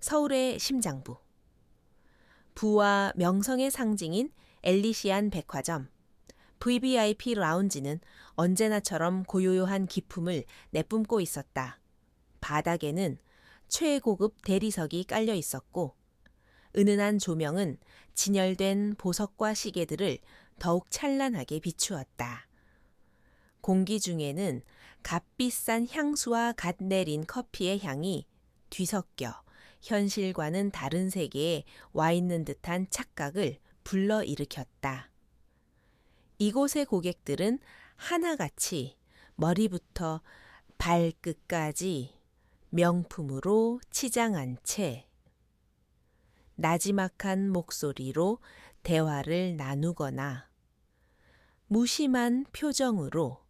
서울의 심장부. 부와 명성의 상징인 엘리시안 백화점, VVIP 라운지는 언제나처럼 고요한 기품을 내뿜고 있었다. 바닥에는 최고급 대리석이 깔려 있었고, 은은한 조명은 진열된 보석과 시계들을 더욱 찬란하게 비추었다. 공기 중에는 값비싼 향수와 갓 내린 커피의 향이 뒤섞여 현실과는 다른 세계에 와 있는 듯한 착각을 불러일으켰다. 이곳의 고객들은 하나같이 머리부터 발끝까지 명품으로 치장한 채 나지막한 목소리로 대화를 나누거나 무심한 표정으로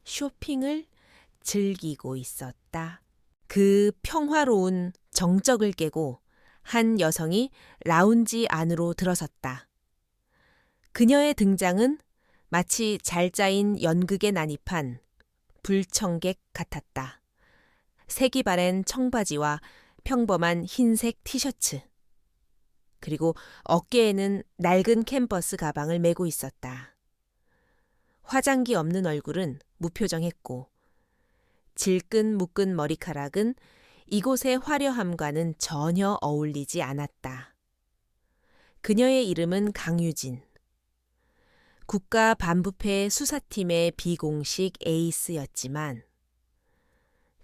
쇼핑을 즐기고 있었다. 그 평화로운 정적을 깨고 한 여성이 라운지 안으로 들어섰다. 그녀의 등장은 마치 잘 짜인 연극에 난입한 불청객 같았다. 색이 바랜 청바지와 평범한 흰색 티셔츠. 그리고 어깨에는 낡은 캔버스 가방을 메고 있었다. 화장기 없는 얼굴은 무표정했고 질끈 묶은 머리카락은 이곳의 화려함과는 전혀 어울리지 않았다. 그녀의 이름은 강유진. 국가 반부패 수사팀의 비공식 에이스였지만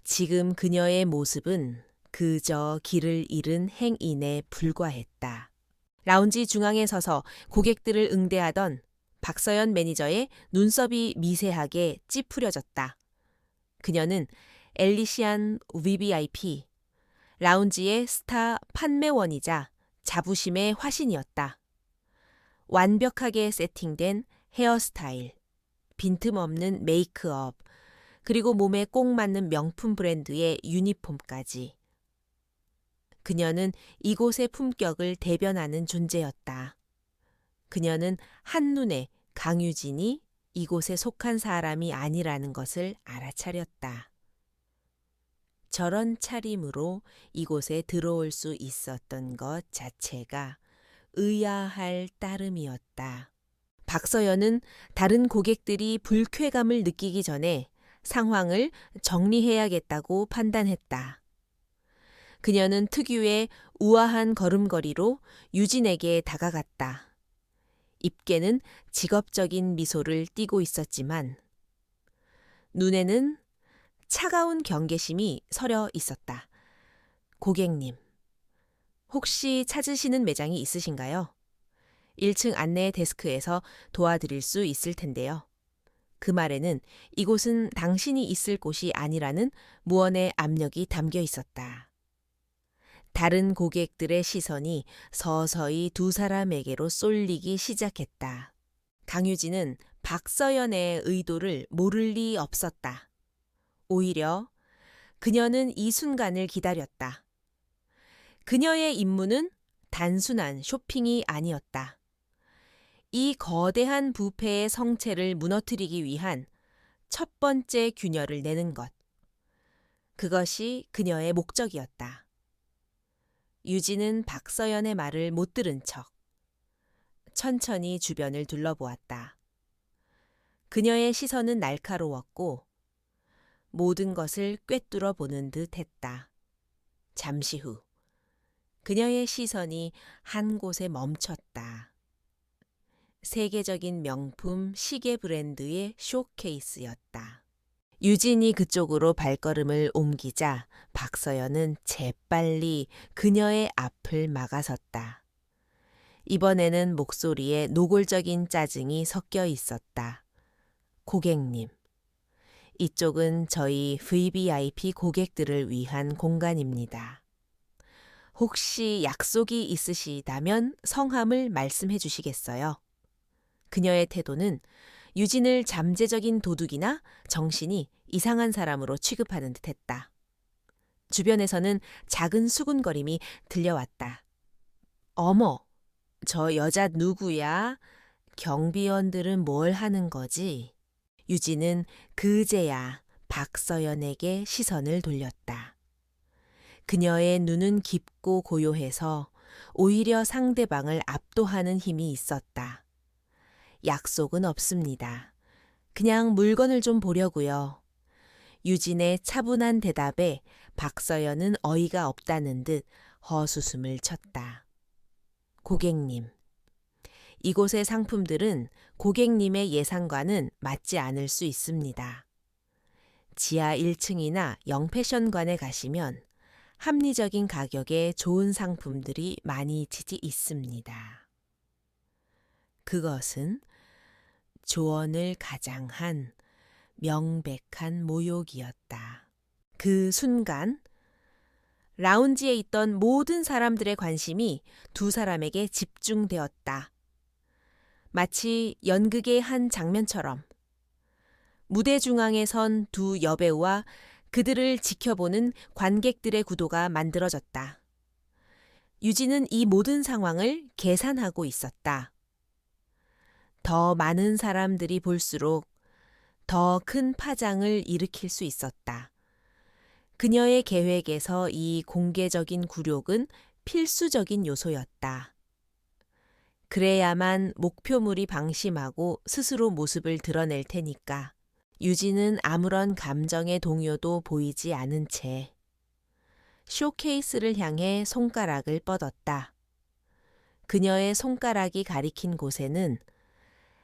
지금 그녀의 모습은 그저 길을 잃은 행인에 불과했다. 라운지 중앙에 서서 고객들을 응대하던 박서연 매니저의 눈썹이 미세하게 찌푸려졌다. 그녀는 엘리시안 VVIP, 라운지의 스타 판매원이자 자부심의 화신이었다. 완벽하게 세팅된 헤어스타일, 빈틈없는 메이크업, 그리고 몸에 꼭 맞는 명품 브랜드의 유니폼까지. 그녀는 이곳의 품격을 대변하는 존재였다. 그녀는 한눈에 강유진이 이곳에 속한 사람이 아니라는 것을 알아차렸다. 저런 차림으로 이곳에 들어올 수 있었던 것 자체가 의아할 따름이었다. 박서연은 다른 고객들이 불쾌감을 느끼기 전에 상황을 정리해야겠다고 판단했다. 그녀는 특유의 우아한 걸음걸이로 유진에게 다가갔다. 입계는 직업적인 미소를 띠고 있었지만 눈에는 차가운 경계심이 서려 있었다. 고객님, 혹시 찾으시는 매장이 있으신가요? 1층 안내 데스크에서 도와드릴 수 있을 텐데요. 그 말에는 이곳은 당신이 있을 곳이 아니라는 무언의 압력이 담겨 있었다. 다른 고객들의 시선이 서서히 두 사람에게로 쏠리기 시작했다. 강유진은 박서연의 의도를 모를 리 없었다. 오히려 그녀는 이 순간을 기다렸다. 그녀의 임무는 단순한 쇼핑이 아니었다. 이 거대한 부패의 성체를 무너뜨리기 위한 첫 번째 균열을 내는 것. 그것이 그녀의 목적이었다. 유진은 박서연의 말을 못 들은 척 천천히 주변을 둘러보았다. 그녀의 시선은 날카로웠고 모든 것을 꿰뚫어 보는 듯 했다. 잠시 후 그녀의 시선이 한 곳에 멈췄다. 세계적인 명품 시계 브랜드의 쇼케이스였다. 유진이 그쪽으로 발걸음을 옮기자 박서연은 재빨리 그녀의 앞을 막아섰다. 이번에는 목소리에 노골적인 짜증이 섞여 있었다. 고객님, 이쪽은 저희 VVIP 고객들을 위한 공간입니다. 혹시 약속이 있으시다면 성함을 말씀해 주시겠어요? 그녀의 태도는 유진을 잠재적인 도둑이나 정신이 이상한 사람으로 취급하는 듯했다. 주변에서는 작은 수군거림이 들려왔다. 어머, 저 여자 누구야? 경비원들은 뭘 하는 거지? 유진은 그제야 박서연에게 시선을 돌렸다. 그녀의 눈은 깊고 고요해서 오히려 상대방을 압도하는 힘이 있었다. 약속은 없습니다. 그냥 물건을 좀 보려고요. 유진의 차분한 대답에 박서연은 어이가 없다는 듯 허수음을 쳤다. 고객님. 이곳의 상품들은 고객님의 예상과는 맞지 않을 수 있습니다. 지하 1층이나 영패션관에 가시면 합리적인 가격에 좋은 상품들이 많이 지지 있습니다. 그것은 조언을 가장한 명백한 모욕이었다. 그 순간 라운지에 있던 모든 사람들의 관심이 두 사람에게 집중되었다. 마치 연극의 한 장면처럼 무대 중앙에 선 두 여배우와 그들을 지켜보는 관객들의 구도가 만들어졌다. 유진은 이 모든 상황을 계산하고 있었다. 더 많은 사람들이 볼수록 더 큰 파장을 일으킬 수 있었다. 그녀의 계획에서 이 공개적인 굴욕은 필수적인 요소였다. 그래야만 목표물이 방심하고 스스로 모습을 드러낼 테니까. 유진은 아무런 감정의 동요도 보이지 않은 채 쇼케이스를 향해 손가락을 뻗었다. 그녀의 손가락이 가리킨 곳에는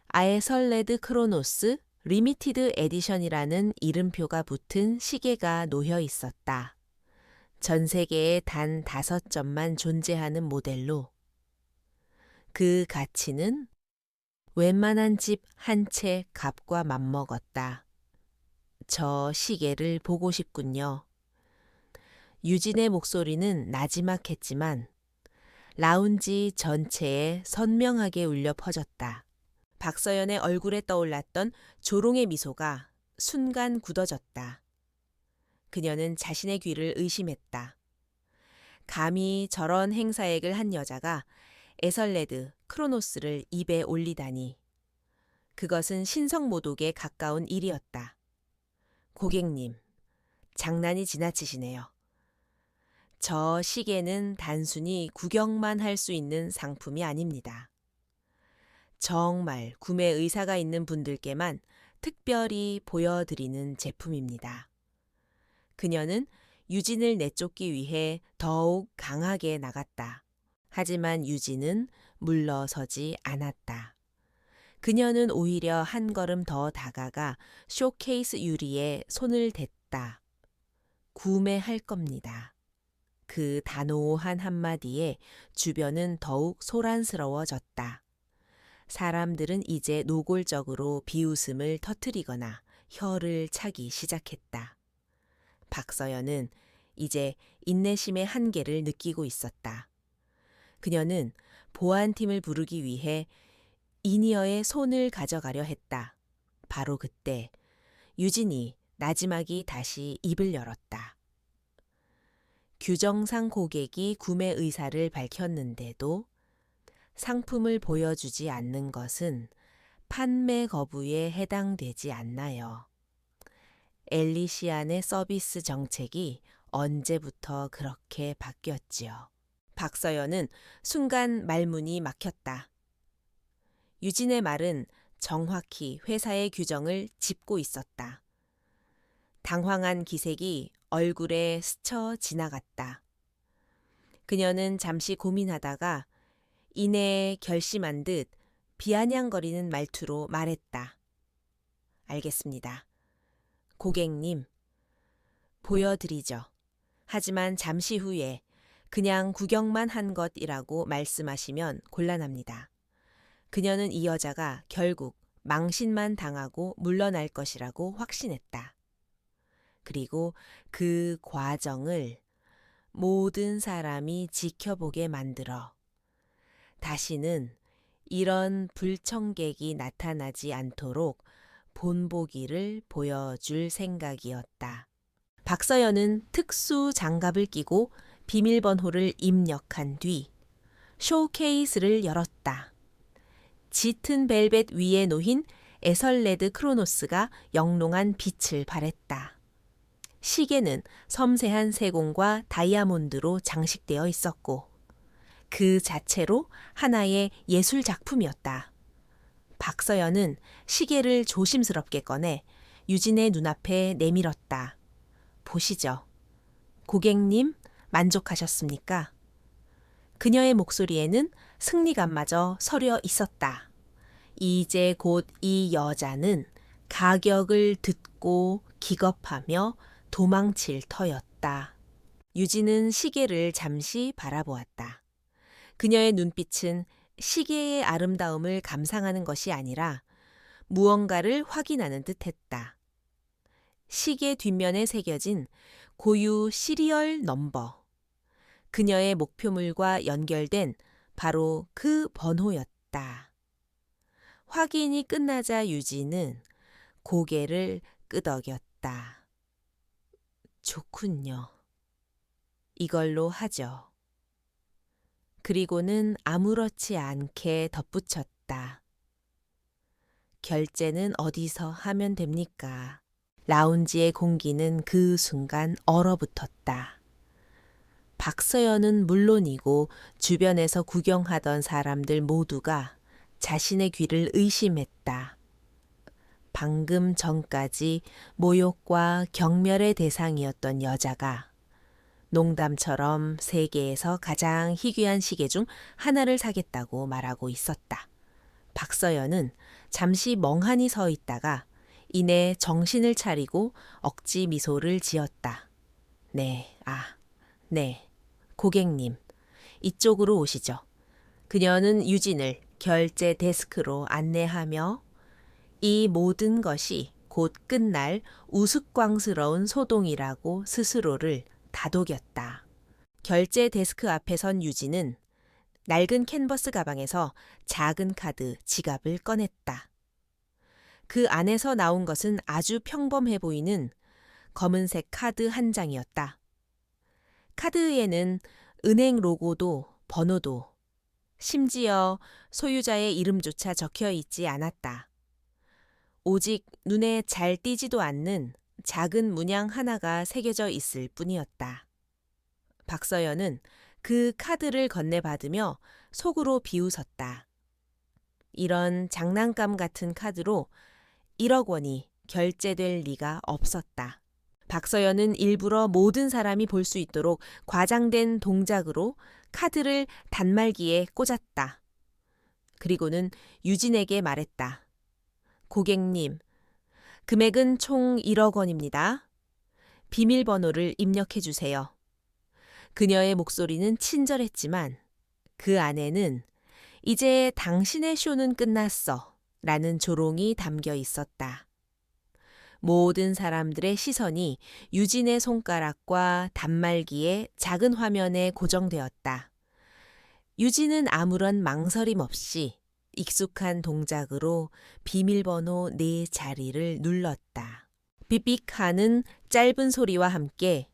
아에설레드 크로노스 리미티드 에디션이라는 이름표가 붙은 시계가 놓여 있었다. 전 세계에 단 5점만 존재하는 모델로 그 가치는 웬만한 집 한 채 값과 맞먹었다. 저 시계를 보고 싶군요. 유진의 목소리는 나지막했지만 라운지 전체에 선명하게 울려 퍼졌다. 박서연의 얼굴에 떠올랐던 조롱의 미소가 순간 굳어졌다. 그녀는 자신의 귀를 의심했다. 감히 저런 행사액을 한 여자가 에설레드, 크로노스를 입에 올리다니. 그것은 신성모독에 가까운 일이었다. 고객님, 장난이 지나치시네요. 저 시계는 단순히 구경만 할 수 있는 상품이 아닙니다. 정말 구매 의사가 있는 분들께만 특별히 보여드리는 제품입니다. 그녀는 유진을 내쫓기 위해 더욱 강하게 나갔다. 하지만 유진은 물러서지 않았다. 그녀는 오히려 한 걸음 더 다가가 쇼케이스 유리에 손을 댔다. 구매할 겁니다. 그 단호한 한마디에 주변은 더욱 소란스러워졌다. 사람들은 이제 노골적으로 비웃음을 터뜨리거나 혀를 차기 시작했다. 박서연은 이제 인내심의 한계를 느끼고 있었다. 그녀는 보안팀을 부르기 위해 이니어의 손을 가져가려 했다. 바로 그때 유진이 나지막이 다시 입을 열었다. 규정상 고객이 구매 의사를 밝혔는데도 상품을 보여주지 않는 것은 판매 거부에 해당되지 않나요? 엘리시안의 서비스 정책이 언제부터 그렇게 바뀌었지요? 박서연은 순간 말문이 막혔다. 유진의 말은 정확히 회사의 규정을 짚고 있었다. 당황한 기색이 얼굴에 스쳐 지나갔다. 그녀는 잠시 고민하다가 이내 결심한 듯 비아냥거리는 말투로 말했다. 알겠습니다. 고객님, 보여드리죠. 하지만 잠시 후에 그냥 구경만 한 것이라고 말씀하시면 곤란합니다. 그녀는 이 여자가 결국 망신만 당하고 물러날 것이라고 확신했다. 그리고 그 과정을 모든 사람이 지켜보게 만들어 다시는 이런 불청객이 나타나지 않도록 본보기를 보여줄 생각이었다. 박서연은 특수 장갑을 끼고 비밀번호를 입력한 뒤 쇼케이스를 열었다. 짙은 벨벳 위에 놓인 에설레드 크로노스가 영롱한 빛을 발했다. 시계는 섬세한 세공과 다이아몬드로 장식되어 있었고 그 자체로 하나의 예술 작품이었다. 박서연은 시계를 조심스럽게 꺼내 유진의 눈앞에 내밀었다. 보시죠. 고객님, 만족하셨습니까? 그녀의 목소리에는 승리감마저 서려 있었다. 이제 곧 이 여자는 가격을 듣고 기겁하며 도망칠 터였다. 유진은 시계를 잠시 바라보았다. 그녀의 눈빛은 시계의 아름다움을 감상하는 것이 아니라 무언가를 확인하는 듯했다. 시계 뒷면에 새겨진 고유 시리얼 넘버. 그녀의 목표물과 연결된 바로 그 번호였다. 확인이 끝나자 유진은 고개를 끄덕였다. 좋군요. 이걸로 하죠. 그리고는 아무렇지 않게 덧붙였다. 결제는 어디서 하면 됩니까? 라운지의 공기는 그 순간 얼어붙었다. 박서연은 물론이고 주변에서 구경하던 사람들 모두가 자신의 귀를 의심했다. 방금 전까지 모욕과 경멸의 대상이었던 여자가 농담처럼 세계에서 가장 희귀한 시계 중 하나를 사겠다고 말하고 있었다. 박서연은 잠시 멍하니 서 있다가 이내 정신을 차리고 억지 미소를 지었다. 네, 고객님, 이쪽으로 오시죠. 그녀는 유진을 결제 데스크로 안내하며 이 모든 것이 곧 끝날 우스꽝스러운 소동이라고 스스로를 다독였다. 결제 데스크 앞에 선 유진은 낡은 캔버스 가방에서 작은 카드 지갑을 꺼냈다. 그 안에서 나온 것은 아주 평범해 보이는 검은색 카드 한 장이었다. 카드에는 은행 로고도 번호도 심지어 소유자의 이름조차 적혀 있지 않았다. 오직 눈에 잘 띄지도 않는 작은 문양 하나가 새겨져 있을 뿐이었다. 박서연은 그 카드를 건네받으며 속으로 비웃었다. 이런 장난감 같은 카드로 1억 원이 결제될 리가 없었다. 박서연은 일부러 모든 사람이 볼 수 있도록 과장된 동작으로 카드를 단말기에 꽂았다. 그리고는 유진에게 말했다. 고객님, 금액은 총 1억 원입니다. 비밀번호를 입력해 주세요. 그녀의 목소리는 친절했지만 그 안에는 이제 당신의 쇼는 끝났어 라는 조롱이 담겨 있었다. 모든 사람들의 시선이 유진의 손가락과 단말기의 작은 화면에 고정되었다. 유진은 아무런 망설임 없이 익숙한 동작으로 비밀번호 4자리를 눌렀다. 삐삐하는 짧은 소리와 함께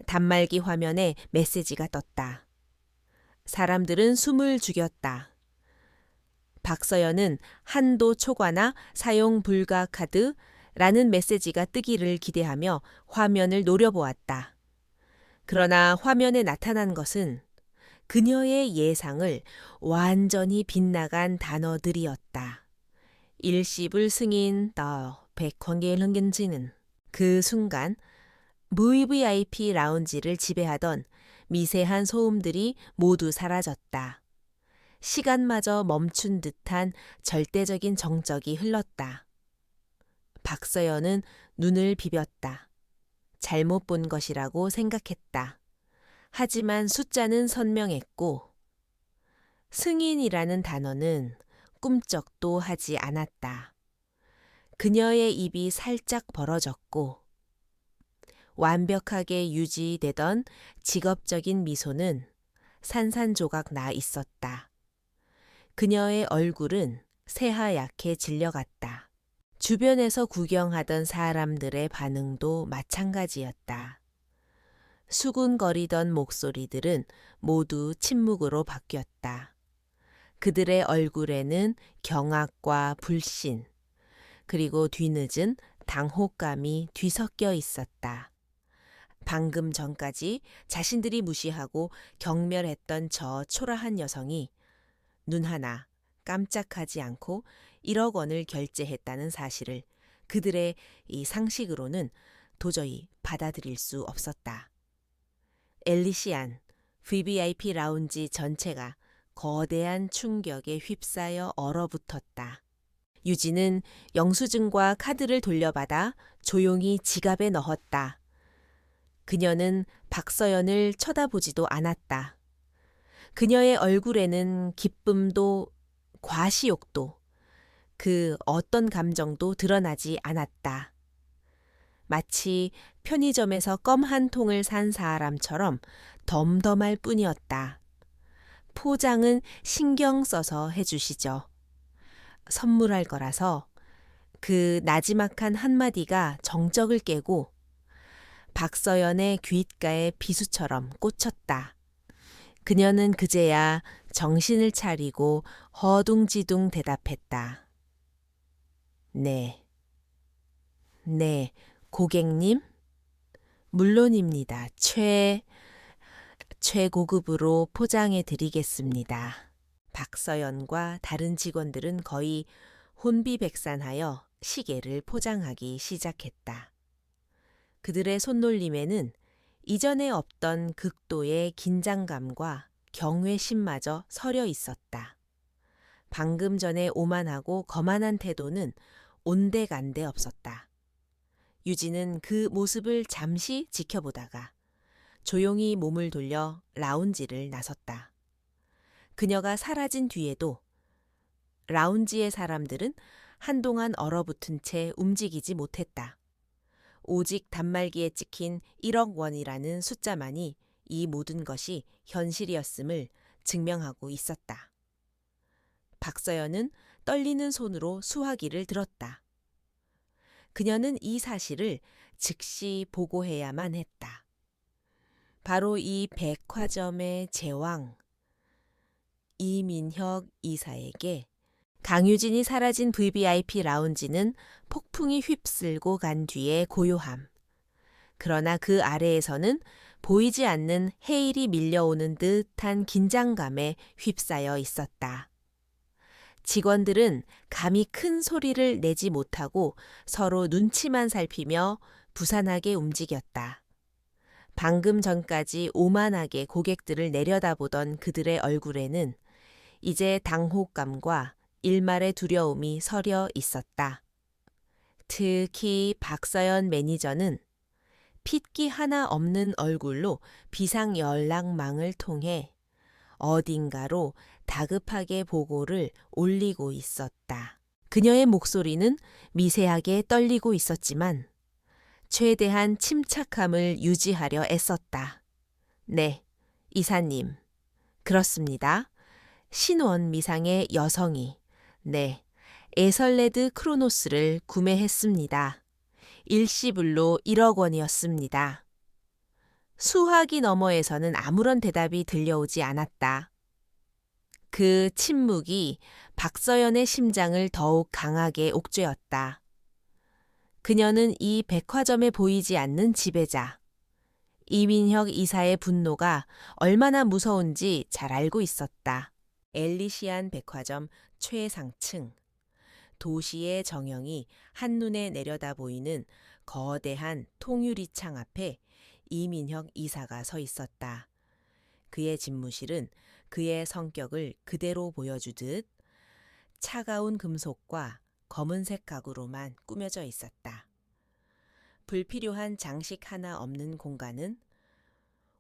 단말기 화면에 메시지가 떴다. 사람들은 숨을 죽였다. 박서연은 한도 초과나 사용 불가 카드라는 메시지가 뜨기를 기대하며 화면을 노려보았다. 그러나 화면에 나타난 것은 그녀의 예상을 완전히 빗나간 단어들이었다. 일시불 승인 더 백관계 흥gen지는 그 순간 VVIP 라운지를 지배하던 미세한 소음들이 모두 사라졌다. 시간마저 멈춘 듯한 절대적인 정적이 흘렀다. 박서연은 눈을 비볐다. 잘못 본 것이라고 생각했다. 하지만 숫자는 선명했고 승인이라는 단어는 꿈쩍도 하지 않았다. 그녀의 입이 살짝 벌어졌고 완벽하게 유지되던 직업적인 미소는 산산조각 나 있었다. 그녀의 얼굴은 새하얗게 질려갔다. 주변에서 구경하던 사람들의 반응도 마찬가지였다. 수군거리던 목소리들은 모두 침묵으로 바뀌었다. 그들의 얼굴에는 경악과 불신, 그리고 뒤늦은 당혹감이 뒤섞여 있었다. 방금 전까지 자신들이 무시하고 경멸했던 저 초라한 여성이 눈 하나 깜짝하지 않고 1억 원을 결제했다는 사실을 그들의 이 상식으로는 도저히 받아들일 수 없었다. 엘리시안, VVIP 라운지 전체가 거대한 충격에 휩싸여 얼어붙었다. 유진은 영수증과 카드를 돌려받아 조용히 지갑에 넣었다. 그녀는 박서연을 쳐다보지도 않았다. 그녀의 얼굴에는 기쁨도 과시욕도 그 어떤 감정도 드러나지 않았다. 마치 편의점에서 껌 한 통을 산 사람처럼 덤덤할 뿐이었다. 포장은 신경 써서 해주시죠. 선물할 거라서 그 나지막한 한마디가 정적을 깨고 박서연의 귓가에 비수처럼 꽂혔다. 그녀는 그제야 정신을 차리고 허둥지둥 대답했다. 네. 네, 고객님? 물론입니다. 최고급으로 포장해 드리겠습니다. 박서연과 다른 직원들은 거의 혼비백산하여 시계를 포장하기 시작했다. 그들의 손놀림에는 이전에 없던 극도의 긴장감과 경외심마저 서려 있었다. 방금 전에 오만하고 거만한 태도는 온데간데 없었다. 유진은 그 모습을 잠시 지켜보다가 조용히 몸을 돌려 라운지를 나섰다. 그녀가 사라진 뒤에도 라운지의 사람들은 한동안 얼어붙은 채 움직이지 못했다. 오직 단말기에 찍힌 1억 원이라는 숫자만이 이 모든 것이 현실이었음을 증명하고 있었다. 박서연은 떨리는 손으로 수화기를 들었다. 그녀는 이 사실을 즉시 보고해야만 했다. 바로 이 백화점의 제왕, 이민혁 이사에게 강유진이 사라진 VVIP 라운지는 폭풍이 휩쓸고 간 뒤의 고요함. 그러나 그 아래에서는 보이지 않는 해일이 밀려오는 듯한 긴장감에 휩싸여 있었다. 직원들은 감히 큰 소리를 내지 못하고 서로 눈치만 살피며 부산하게 움직였다. 방금 전까지 오만하게 고객들을 내려다보던 그들의 얼굴에는 이제 당혹감과 일말의 두려움이 서려 있었다. 특히 박서연 매니저는 핏기 하나 없는 얼굴로 비상연락망을 통해 어딘가로 다급하게 보고를 올리고 있었다. 그녀의 목소리는 미세하게 떨리고 있었지만 최대한 침착함을 유지하려 애썼다. 네, 이사님. 그렇습니다. 신원 미상의 여성이 네, 에설레드 크로노스를 구매했습니다. 일시불로 1억 원이었습니다. 수화기 너머에서는 아무런 대답이 들려오지 않았다. 그 침묵이 박서연의 심장을 더욱 강하게 옥죄었다. 그녀는 이 백화점에 보이지 않는 지배자, 이민혁 이사의 분노가 얼마나 무서운지 잘 알고 있었다. 엘리시안 백화점 최상층. 도시의 정형이 한눈에 내려다 보이는 거대한 통유리창 앞에 이민혁 이사가 서 있었다. 그의 집무실은 그의 성격을 그대로 보여주듯 차가운 금속과 검은색 가구로만 꾸며져 있었다. 불필요한 장식 하나 없는 공간은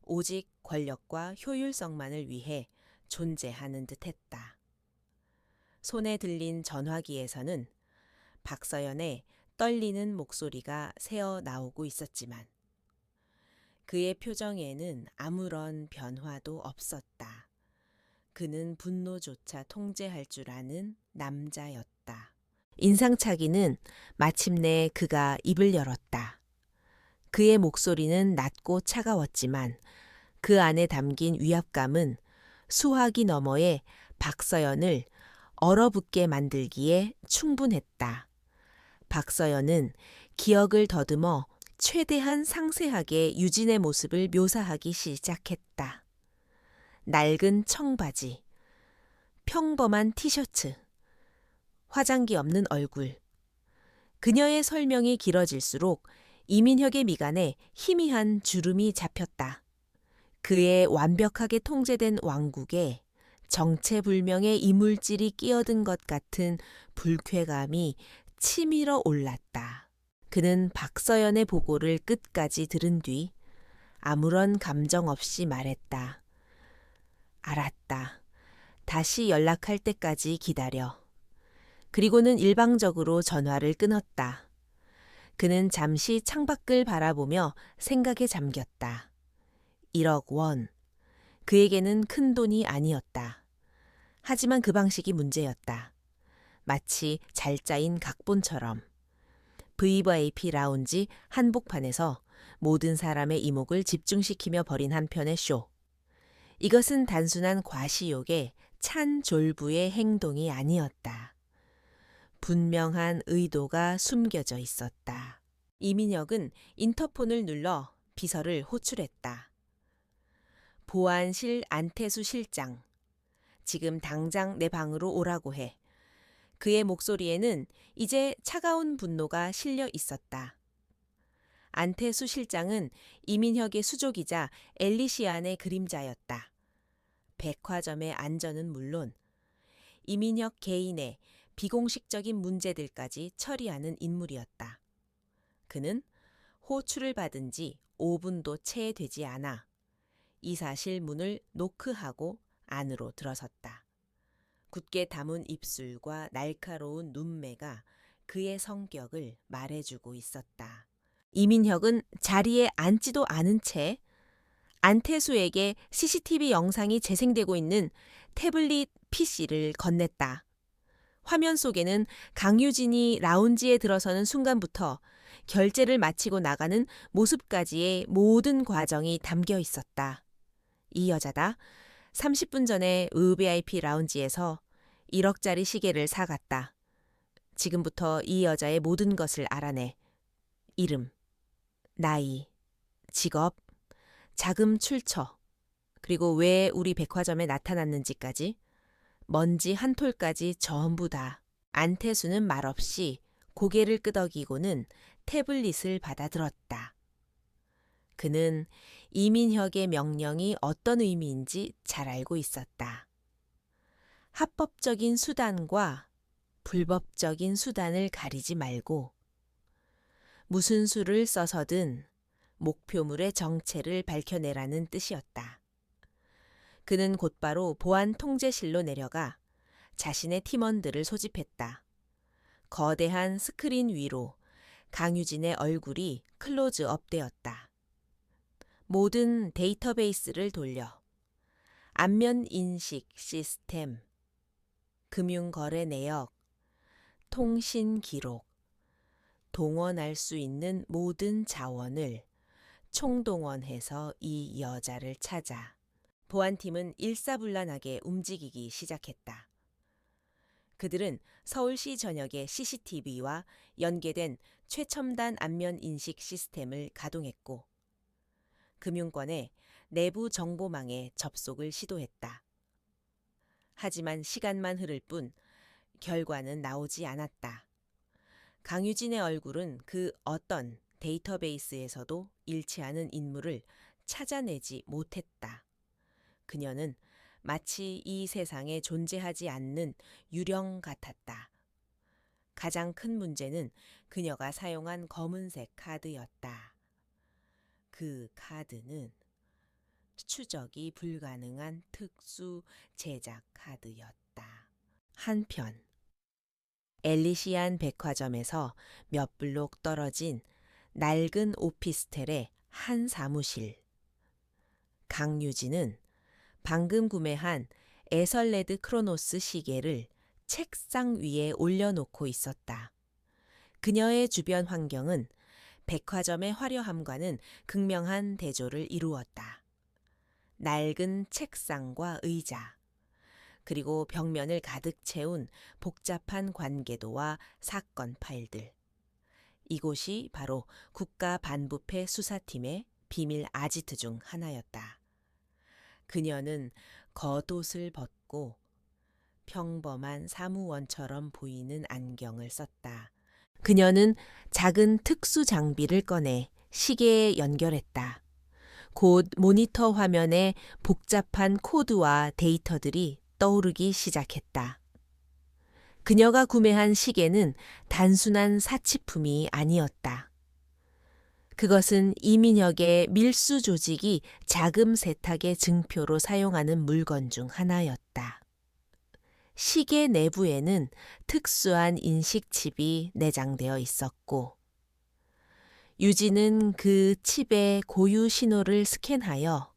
오직 권력과 효율성만을 위해 존재하는 듯했다. 손에 들린 전화기에서는 박서연의 떨리는 목소리가 새어 나오고 있었지만 그의 표정에는 아무런 변화도 없었다. 그는 분노조차 통제할 줄 아는 남자였다. 인상착의는 마침내 그가 입을 열었다. 그의 목소리는 낮고 차가웠지만 그 안에 담긴 위압감은 수화기 너머의 박서연을 얼어붙게 만들기에 충분했다. 박서연은 기억을 더듬어 최대한 상세하게 유진의 모습을 묘사하기 시작했다. 낡은 청바지, 평범한 티셔츠, 화장기 없는 얼굴. 그녀의 설명이 길어질수록 이민혁의 미간에 희미한 주름이 잡혔다. 그의 완벽하게 통제된 왕국에 정체불명의 이물질이 끼어든 것 같은 불쾌감이 치밀어 올랐다. 그는 박서연의 보고를 끝까지 들은 뒤 아무런 감정 없이 말했다. 알았다. 다시 연락할 때까지 기다려. 그리고는 일방적으로 전화를 끊었다. 그는 잠시 창밖을 바라보며 생각에 잠겼다. 1억 원. 그에게는 큰 돈이 아니었다. 하지만 그 방식이 문제였다. 마치 잘 짜인 각본처럼. VVIP 라운지 한복판에서 모든 사람의 이목을 집중시키며 벌인 한 편의 쇼. 이것은 단순한 과시욕의 찬 졸부의 행동이 아니었다. 분명한 의도가 숨겨져 있었다. 이민혁은 인터폰을 눌러 비서를 호출했다. 보안실 안태수 실장. 지금 당장 내 방으로 오라고 해. 그의 목소리에는 이제 차가운 분노가 실려 있었다. 안태수 실장은 이민혁의 수족이자 엘리시안의 그림자였다. 백화점의 안전은 물론 이민혁 개인의 비공식적인 문제들까지 처리하는 인물이었다. 그는 호출을 받은 지 5분도 채 되지 않아 이사실 문을 노크하고 안으로 들어섰다. 굳게 담은 입술과 날카로운 눈매가 그의 성격을 말해주고 있었다. 이민혁은 자리에 앉지도 않은 채 안태수에게 CCTV 영상이 재생되고 있는 태블릿 PC를 건넸다. 화면 속에는 강유진이 라운지에 들어서는 순간부터 결제를 마치고 나가는 모습까지의 모든 과정이 담겨 있었다. 이 여자다. 30분 전에 VVIP 라운지에서 1억짜리 시계를 사갔다. 지금부터 이 여자의 모든 것을 알아내. 이름, 나이, 직업, 자금 출처, 그리고 왜 우리 백화점에 나타났는지까지, 먼지 한 톨까지 전부 다. 안태수는 말없이 고개를 끄덕이고는 태블릿을 받아들었다. 그는 이민혁의 명령이 어떤 의미인지 잘 알고 있었다. 합법적인 수단과 불법적인 수단을 가리지 말고 무슨 수를 써서든 목표물의 정체를 밝혀내라는 뜻이었다. 그는 곧바로 보안 통제실로 내려가 자신의 팀원들을 소집했다. 거대한 스크린 위로 강유진의 얼굴이 클로즈업되었다. 모든 데이터베이스를 돌려 안면 인식 시스템, 금융거래 내역, 통신 기록, 동원할 수 있는 모든 자원을 총동원해서 이 여자를 찾아. 보안팀은 일사불란하게 움직이기 시작했다. 그들은 서울시 전역의 CCTV와 연계된 최첨단 안면 인식 시스템을 가동했고 금융권의 내부 정보망에 접속을 시도했다. 하지만 시간만 흐를 뿐 결과는 나오지 않았다. 강유진의 얼굴은 그 어떤 데이터베이스에서도 일치하는 인물을 찾아내지 못했다. 그녀는 마치 이 세상에 존재하지 않는 유령 같았다. 가장 큰 문제는 그녀가 사용한 검은색 카드였다. 그 카드는 추적이 불가능한 특수 제작 카드였다. 한편 엘리시안 백화점에서 몇 블록 떨어진 낡은 오피스텔의 한 사무실. 강유진은 방금 구매한 에설레드 크로노스 시계를 책상 위에 올려놓고 있었다. 그녀의 주변 환경은 백화점의 화려함과는 극명한 대조를 이루었다. 낡은 책상과 의자, 그리고 벽면을 가득 채운 복잡한 관계도와 사건 파일들. 이곳이 바로 국가반부패 수사팀의 비밀 아지트 중 하나였다. 그녀는 겉옷을 벗고 평범한 사무원처럼 보이는 안경을 썼다. 그녀는 작은 특수 장비를 꺼내 시계에 연결했다. 곧 모니터 화면에 복잡한 코드와 데이터들이 떠오르기 시작했다. 그녀가 구매한 시계는 단순한 사치품이 아니었다. 그것은 이민혁의 밀수 조직이 자금 세탁의 증표로 사용하는 물건 중 하나였다. 시계 내부에는 특수한 인식 칩이 내장되어 있었고, 유진은 그 칩의 고유 신호를 스캔하여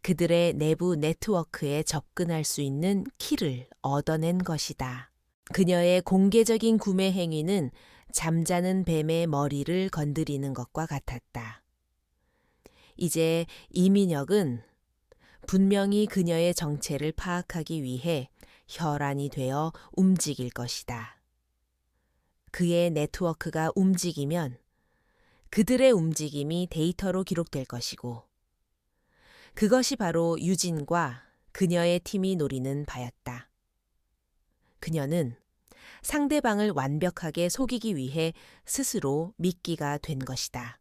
그들의 내부 네트워크에 접근할 수 있는 키를 얻어낸 것이다. 그녀의 공개적인 구매 행위는 잠자는 뱀의 머리를 건드리는 것과 같았다. 이제 이민혁은 분명히 그녀의 정체를 파악하기 위해 혈안이 되어 움직일 것이다. 그의 네트워크가 움직이면 그들의 움직임이 데이터로 기록될 것이고, 그것이 바로 유진과 그녀의 팀이 노리는 바였다. 그녀는 상대방을 완벽하게 속이기 위해 스스로 미끼가 된 것이다.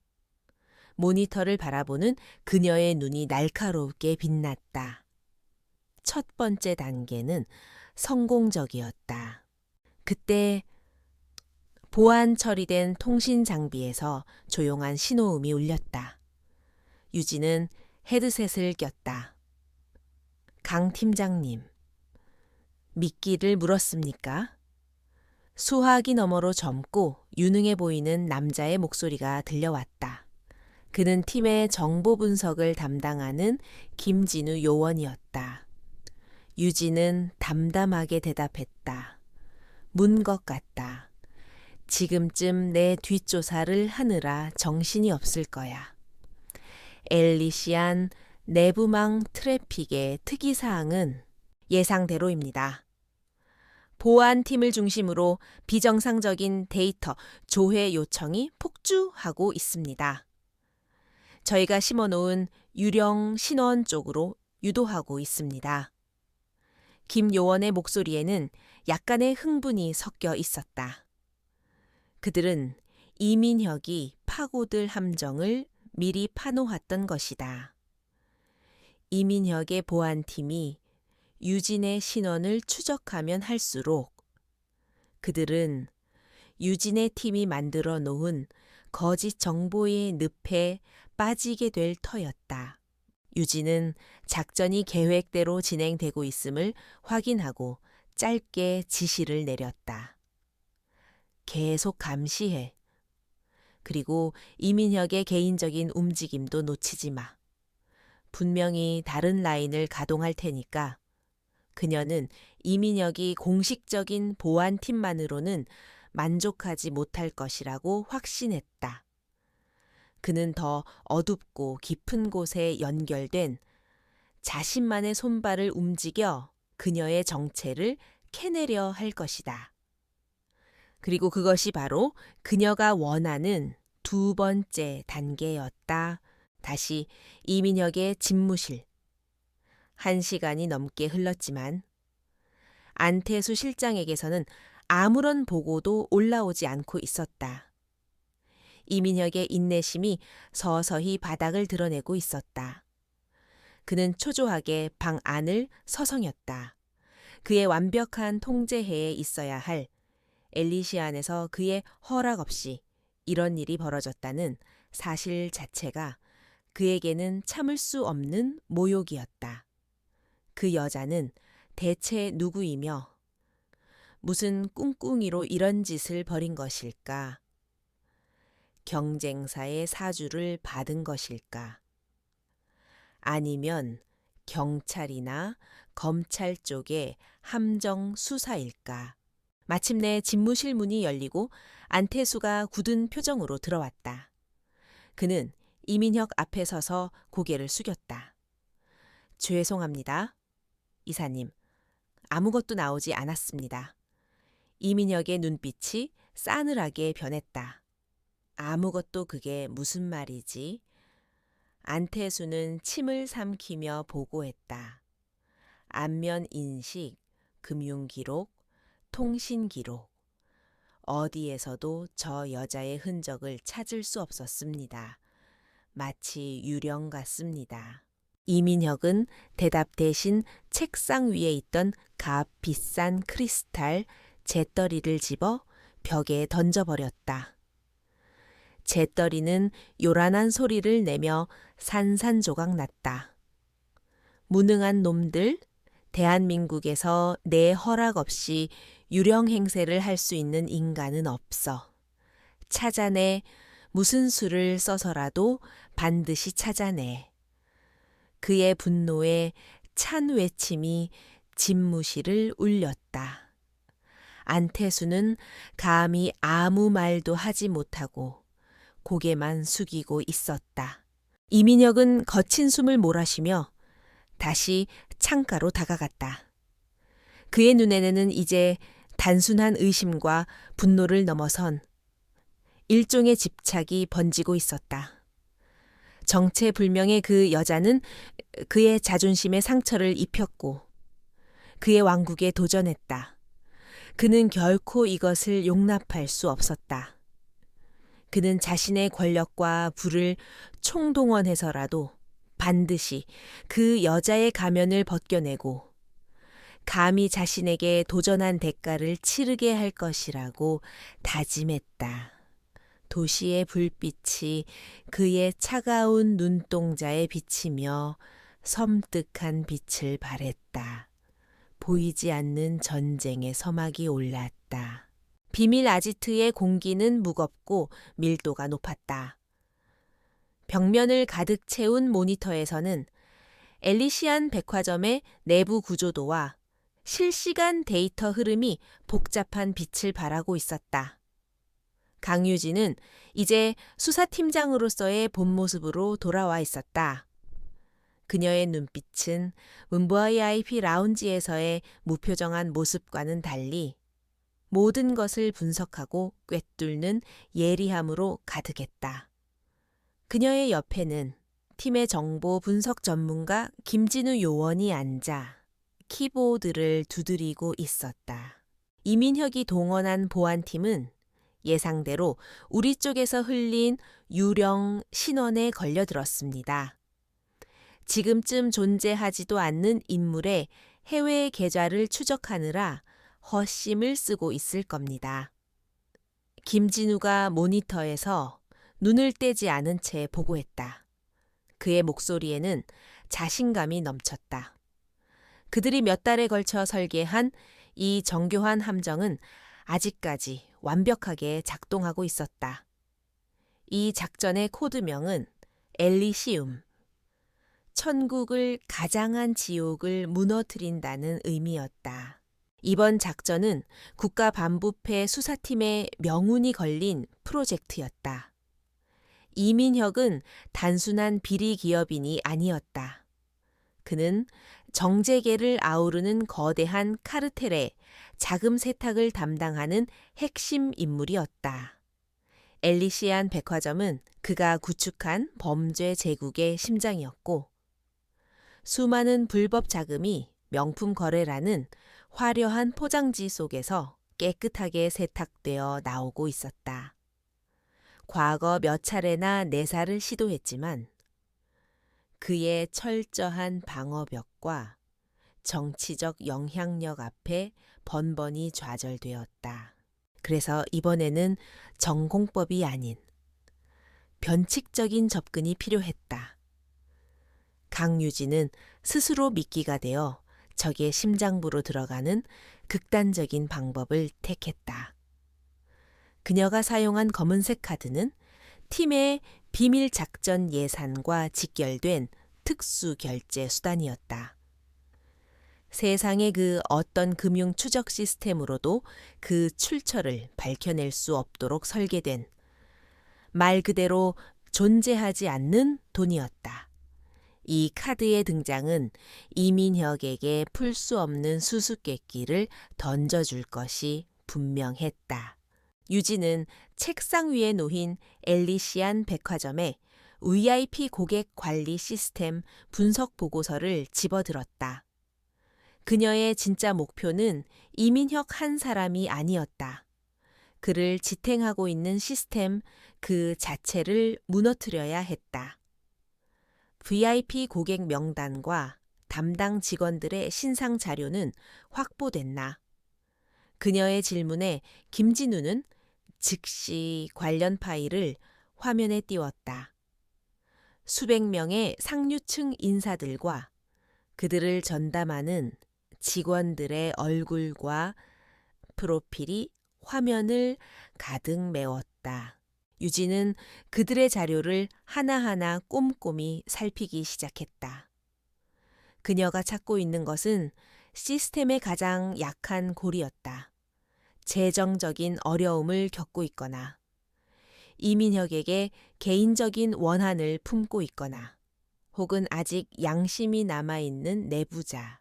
모니터를 바라보는 그녀의 눈이 날카롭게 빛났다. 첫 번째 단계는 성공적이었다. 그때 보안 처리된 통신 장비에서 조용한 신호음이 울렸다. 유진은 헤드셋을 꼈다. 강 팀장님, 미끼를 물었습니까? 수화기 너머로 젊고 유능해 보이는 남자의 목소리가 들려왔다. 그는 팀의 정보 분석을 담당하는 김진우 요원이었다. 유진은 담담하게 대답했다. 문 것 같다. 지금쯤 내 뒷조사를 하느라 정신이 없을 거야. 엘리시안 내부망 트래픽의 특이사항은 예상대로입니다. 보안팀을 중심으로 비정상적인 데이터 조회 요청이 폭주하고 있습니다. 저희가 심어놓은 유령 신원 쪽으로 유도하고 있습니다. 김 요원의 목소리에는 약간의 흥분이 섞여 있었다. 그들은 이민혁이 파고들 함정을 미리 파놓았던 것이다. 이민혁의 보안팀이 유진의 신원을 추적하면 할수록 그들은 유진의 팀이 만들어 놓은 거짓 정보의 늪에 빠지게 될 터였다. 유진은 작전이 계획대로 진행되고 있음을 확인하고 짧게 지시를 내렸다. 계속 감시해. 그리고 이민혁의 개인적인 움직임도 놓치지 마. 분명히 다른 라인을 가동할 테니까 그녀는 이민혁이 공식적인 보안팀만으로는 만족하지 못할 것이라고 확신했다. 그는 더 어둡고 깊은 곳에 연결된 자신만의 손발을 움직여 그녀의 정체를 캐내려 할 것이다. 그리고 그것이 바로 그녀가 원하는 두 번째 단계였다. 다시 이민혁의 집무실. 1시간이 넘게 흘렀지만 안태수 실장에게서는 아무런 보고도 올라오지 않고 있었다. 이민혁의 인내심이 서서히 바닥을 드러내고 있었다. 그는 초조하게 방 안을 서성였다. 그의 완벽한 통제해에 있어야 할 엘리시안에서 그의 허락 없이 이런 일이 벌어졌다는 사실 자체가 그에게는 참을 수 없는 모욕이었다. 그 여자는 대체 누구이며 무슨 꿍꿍이로 이런 짓을 벌인 것일까? 경쟁사의 사주를 받은 것일까? 아니면 경찰이나 검찰 쪽의 함정 수사일까? 마침내 집무실 문이 열리고 안태수가 굳은 표정으로 들어왔다. 그는 이민혁 앞에 서서 고개를 숙였다. 죄송합니다. 이사님, 아무것도 나오지 않았습니다. 이민혁의 눈빛이 싸늘하게 변했다. 아무것도 그게 무슨 말이지? 안태수는 침을 삼키며 보고했다. 안면 인식, 금융기록, 통신기록. 어디에서도 저 여자의 흔적을 찾을 수 없었습니다. 마치 유령 같습니다. 이민혁은 대답 대신 책상 위에 있던 값 비싼 크리스탈 재떨이를 집어 벽에 던져버렸다. 재떨이는 요란한 소리를 내며 산산조각 났다. 무능한 놈들, 대한민국에서 내 허락 없이 유령 행세를 할 수 있는 인간은 없어. 찾아내, 무슨 수를 써서라도 반드시 찾아내. 그의 분노에 찬 외침이 집무실을 울렸다. 안태수는 감히 아무 말도 하지 못하고 고개만 숙이고 있었다. 이민혁은 거친 숨을 몰아쉬며 다시 창가로 다가갔다. 그의 눈에는 이제 단순한 의심과 분노를 넘어선 일종의 집착이 번지고 있었다. 정체불명의 그 여자는 그의 자존심에 상처를 입혔고 그의 왕국에 도전했다. 그는 결코 이것을 용납할 수 없었다. 그는 자신의 권력과 부를 총동원해서라도 반드시 그 여자의 가면을 벗겨내고 감히 자신에게 도전한 대가를 치르게 할 것이라고 다짐했다. 도시의 불빛이 그의 차가운 눈동자에 비치며 섬뜩한 빛을 발했다. 보이지 않는 전쟁의 서막이 올랐다. 비밀 아지트의 공기는 무겁고 밀도가 높았다. 벽면을 가득 채운 모니터에서는 엘리시안 백화점의 내부 구조도와 실시간 데이터 흐름이 복잡한 빛을 발하고 있었다. 강유진은 이제 수사팀장으로서의 본 모습으로 돌아와 있었다. 그녀의 눈빛은 문바이IP 라운지에서의 무표정한 모습과는 달리 모든 것을 분석하고 꿰뚫는 예리함으로 가득했다. 그녀의 옆에는 팀의 정보 분석 전문가 김진우 요원이 앉아 키보드를 두드리고 있었다. 이민혁이 동원한 보안팀은 예상대로 우리 쪽에서 흘린 유령 신원에 걸려들었습니다. 지금쯤 존재하지도 않는 인물의 해외 계좌를 추적하느라 헛심을 쓰고 있을 겁니다. 김진우가 모니터에서 눈을 떼지 않은 채 보고했다. 그의 목소리에는 자신감이 넘쳤다. 그들이 몇 달에 걸쳐 설계한 이 정교한 함정은 아직까지 완벽하게 작동하고 있었다. 이 작전의 코드명은 엘리시움. 천국을 가장한 지옥을 무너뜨린다는 의미였다. 이번 작전은 국가반부패 수사팀의 명운이 걸린 프로젝트였다. 이민혁은 단순한 비리 기업인이 아니었다. 그는 정재계를 아우르는 거대한 카르텔의 자금 세탁을 담당하는 핵심 인물이었다. 엘리시안 백화점은 그가 구축한 범죄 제국의 심장이었고 수많은 불법 자금이 명품 거래라는 화려한 포장지 속에서 깨끗하게 세탁되어 나오고 있었다. 과거 몇 차례나 내사를 시도했지만 그의 철저한 방어벽과 정치적 영향력 앞에 번번이 좌절되었다. 그래서 이번에는 전공법이 아닌 변칙적인 접근이 필요했다. 강유진은 스스로 미끼가 되어 적의 심장부로 들어가는 극단적인 방법을 택했다. 그녀가 사용한 검은색 카드는 팀의 비밀 작전 예산과 직결된 특수 결제 수단이었다. 세상의 그 어떤 금융 추적 시스템으로도 그 출처를 밝혀낼 수 없도록 설계된 말 그대로 존재하지 않는 돈이었다. 이 카드의 등장은 이민혁에게 풀 수 없는 수수께끼를 던져줄 것이 분명했다. 유진은 책상 위에 놓인 엘리시안 백화점에 VIP 고객 관리 시스템 분석 보고서를 집어들었다. 그녀의 진짜 목표는 이민혁 한 사람이 아니었다. 그를 지탱하고 있는 시스템 그 자체를 무너뜨려야 했다. VIP 고객 명단과 담당 직원들의 신상 자료는 확보됐나. 그녀의 질문에 김진우는 즉시 관련 파일을 화면에 띄웠다. 수백 명의 상류층 인사들과 그들을 전담하는 직원들의 얼굴과 프로필이 화면을 가득 메웠다. 유진은 그들의 자료를 하나하나 꼼꼼히 살피기 시작했다. 그녀가 찾고 있는 것은 시스템의 가장 약한 골이었다. 재정적인 어려움을 겪고 있거나 이민혁에게 개인적인 원한을 품고 있거나 혹은 아직 양심이 남아있는 내부자.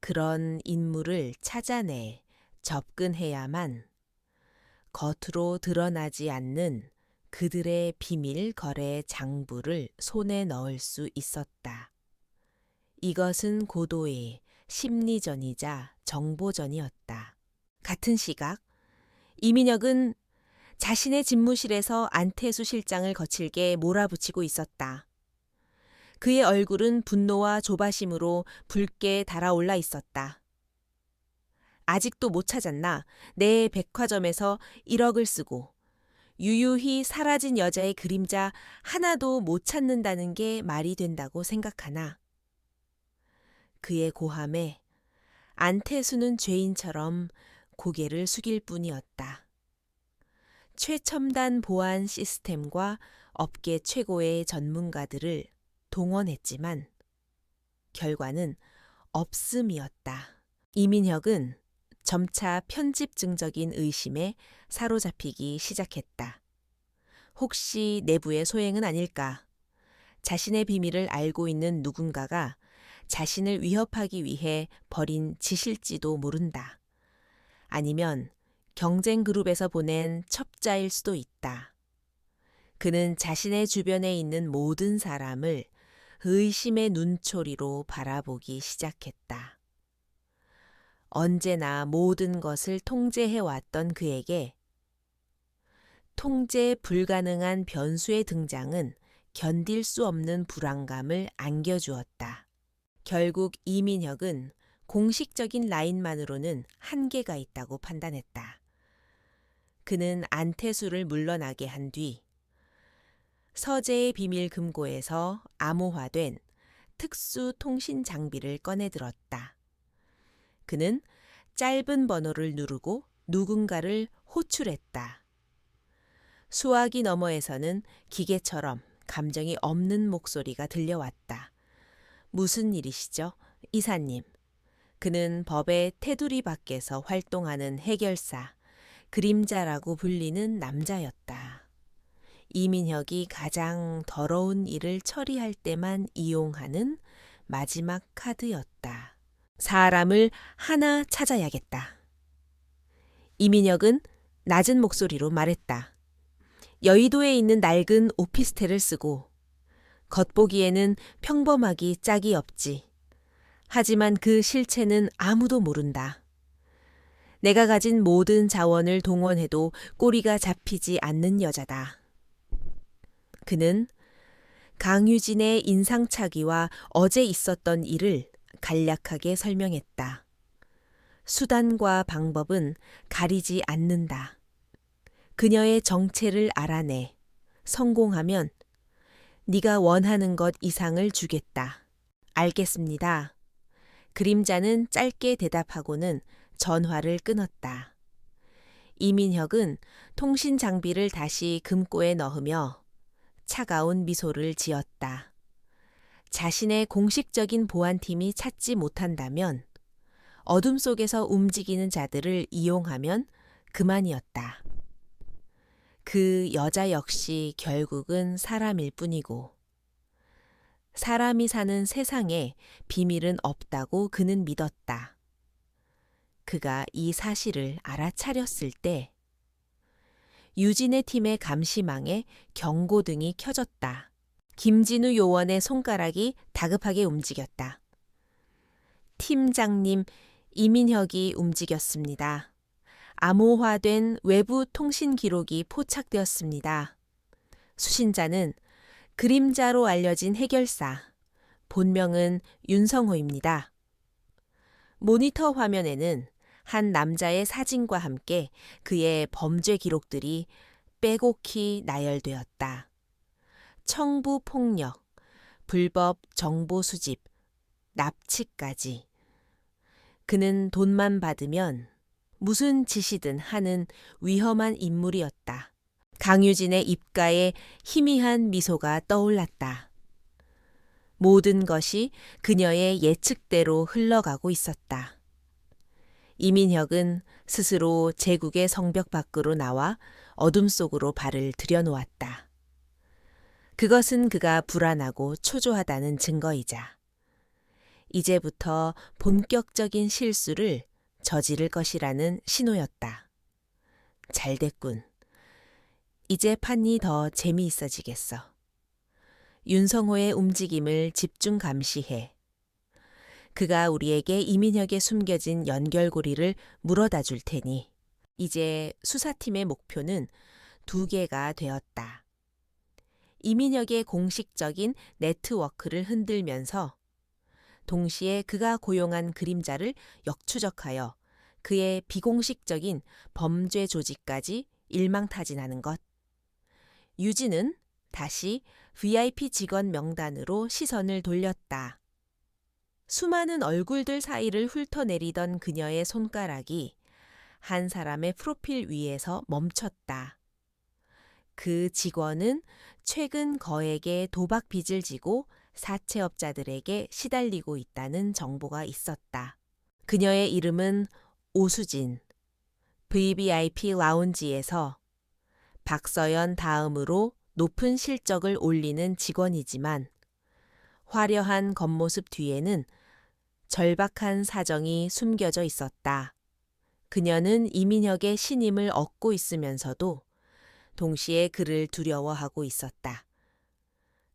그런 인물을 찾아내 접근해야만 겉으로 드러나지 않는 그들의 비밀 거래 장부를 손에 넣을 수 있었다. 이것은 고도의 심리전이자 정보전이었다. 같은 시각, 이민혁은 자신의 집무실에서 안태수 실장을 거칠게 몰아붙이고 있었다. 그의 얼굴은 분노와 조바심으로 붉게 달아올라 있었다. 아직도 못 찾았나? 내 백화점에서 1억을 쓰고 유유히 사라진 여자의 그림자 하나도 못 찾는다는 게 말이 된다고 생각하나? 그의 고함에 안태수는 죄인처럼 고개를 숙일 뿐이었다. 최첨단 보안 시스템과 업계 최고의 전문가들을 동원했지만 결과는 없음이었다. 이민혁은 점차 편집증적인 의심에 사로잡히기 시작했다. 혹시 내부의 소행은 아닐까? 자신의 비밀을 알고 있는 누군가가 자신을 위협하기 위해 벌인 짓일지도 모른다. 아니면 경쟁 그룹에서 보낸 첩자일 수도 있다. 그는 자신의 주변에 있는 모든 사람을 의심의 눈초리로 바라보기 시작했다. 언제나 모든 것을 통제해왔던 그에게 통제 불가능한 변수의 등장은 견딜 수 없는 불안감을 안겨주었다. 결국 이민혁은 공식적인 라인만으로는 한계가 있다고 판단했다. 그는 안태수를 물러나게 한 뒤 서재의 비밀 금고에서 암호화된 특수 통신 장비를 꺼내 들었다. 그는 짧은 번호를 누르고 누군가를 호출했다. 수화기 너머에서는 기계처럼 감정이 없는 목소리가 들려왔다. 무슨 일이시죠, 이사님? 그는 법의 테두리 밖에서 활동하는 해결사, 그림자라고 불리는 남자였다. 이민혁이 가장 더러운 일을 처리할 때만 이용하는 마지막 카드였다. 사람을 하나 찾아야겠다. 이민혁은 낮은 목소리로 말했다. 여의도에 있는 낡은 오피스텔을 쓰고 겉보기에는 평범하기 짝이 없지. 하지만 그 실체는 아무도 모른다. 내가 가진 모든 자원을 동원해도 꼬리가 잡히지 않는 여자다. 그는 강유진의 인상착의와 어제 있었던 일을 간략하게 설명했다. 수단과 방법은 가리지 않는다. 그녀의 정체를 알아내 성공하면 네가 원하는 것 이상을 주겠다. 알겠습니다. 그림자는 짧게 대답하고는 전화를 끊었다. 이민혁은 통신 장비를 다시 금고에 넣으며 차가운 미소를 지었다. 자신의 공식적인 보안팀이 찾지 못한다면 어둠 속에서 움직이는 자들을 이용하면 그만이었다. 그 여자 역시 결국은 사람일 뿐이고 사람이 사는 세상에 비밀은 없다고 그는 믿었다. 그가 이 사실을 알아차렸을 때 유진의 팀의 감시망에 경고등이 켜졌다. 김진우 요원의 손가락이 다급하게 움직였다. 팀장님, 이민혁이 움직였습니다. 암호화된 외부 통신 기록이 포착되었습니다. 수신자는 그림자로 알려진 해결사, 본명은 윤성호입니다. 모니터 화면에는 한 남자의 사진과 함께 그의 범죄 기록들이 빼곡히 나열되었다. 청부 폭력, 불법 정보 수집, 납치까지. 그는 돈만 받으면 무슨 짓이든 하는 위험한 인물이었다. 강유진의 입가에 희미한 미소가 떠올랐다. 모든 것이 그녀의 예측대로 흘러가고 있었다. 이민혁은 스스로 제국의 성벽 밖으로 나와 어둠 속으로 발을 들여놓았다. 그것은 그가 불안하고 초조하다는 증거이자 이제부터 본격적인 실수를 저지를 것이라는 신호였다. 잘됐군. 이제 판이 더 재미있어지겠어. 윤성호의 움직임을 집중 감시해. 그가 우리에게 이민혁에 숨겨진 연결고리를 물어다 줄 테니 이제 수사팀의 목표는 2개가 되었다. 이민혁의 공식적인 네트워크를 흔들면서 동시에 그가 고용한 그림자를 역추적하여 그의 비공식적인 범죄 조직까지 일망타진하는 것. 유진은 다시 VIP 직원 명단으로 시선을 돌렸다. 수많은 얼굴들 사이를 훑어내리던 그녀의 손가락이 한 사람의 프로필 위에서 멈췄다. 그 직원은 최근 거액의 도박 빚을 지고 사채업자들에게 시달리고 있다는 정보가 있었다. 그녀의 이름은 오수진. VVIP 라운지에서 박서연 다음으로 높은 실적을 올리는 직원이지만 화려한 겉모습 뒤에는 절박한 사정이 숨겨져 있었다. 그녀는 이민혁의 신임을 얻고 있으면서도 동시에 그를 두려워하고 있었다.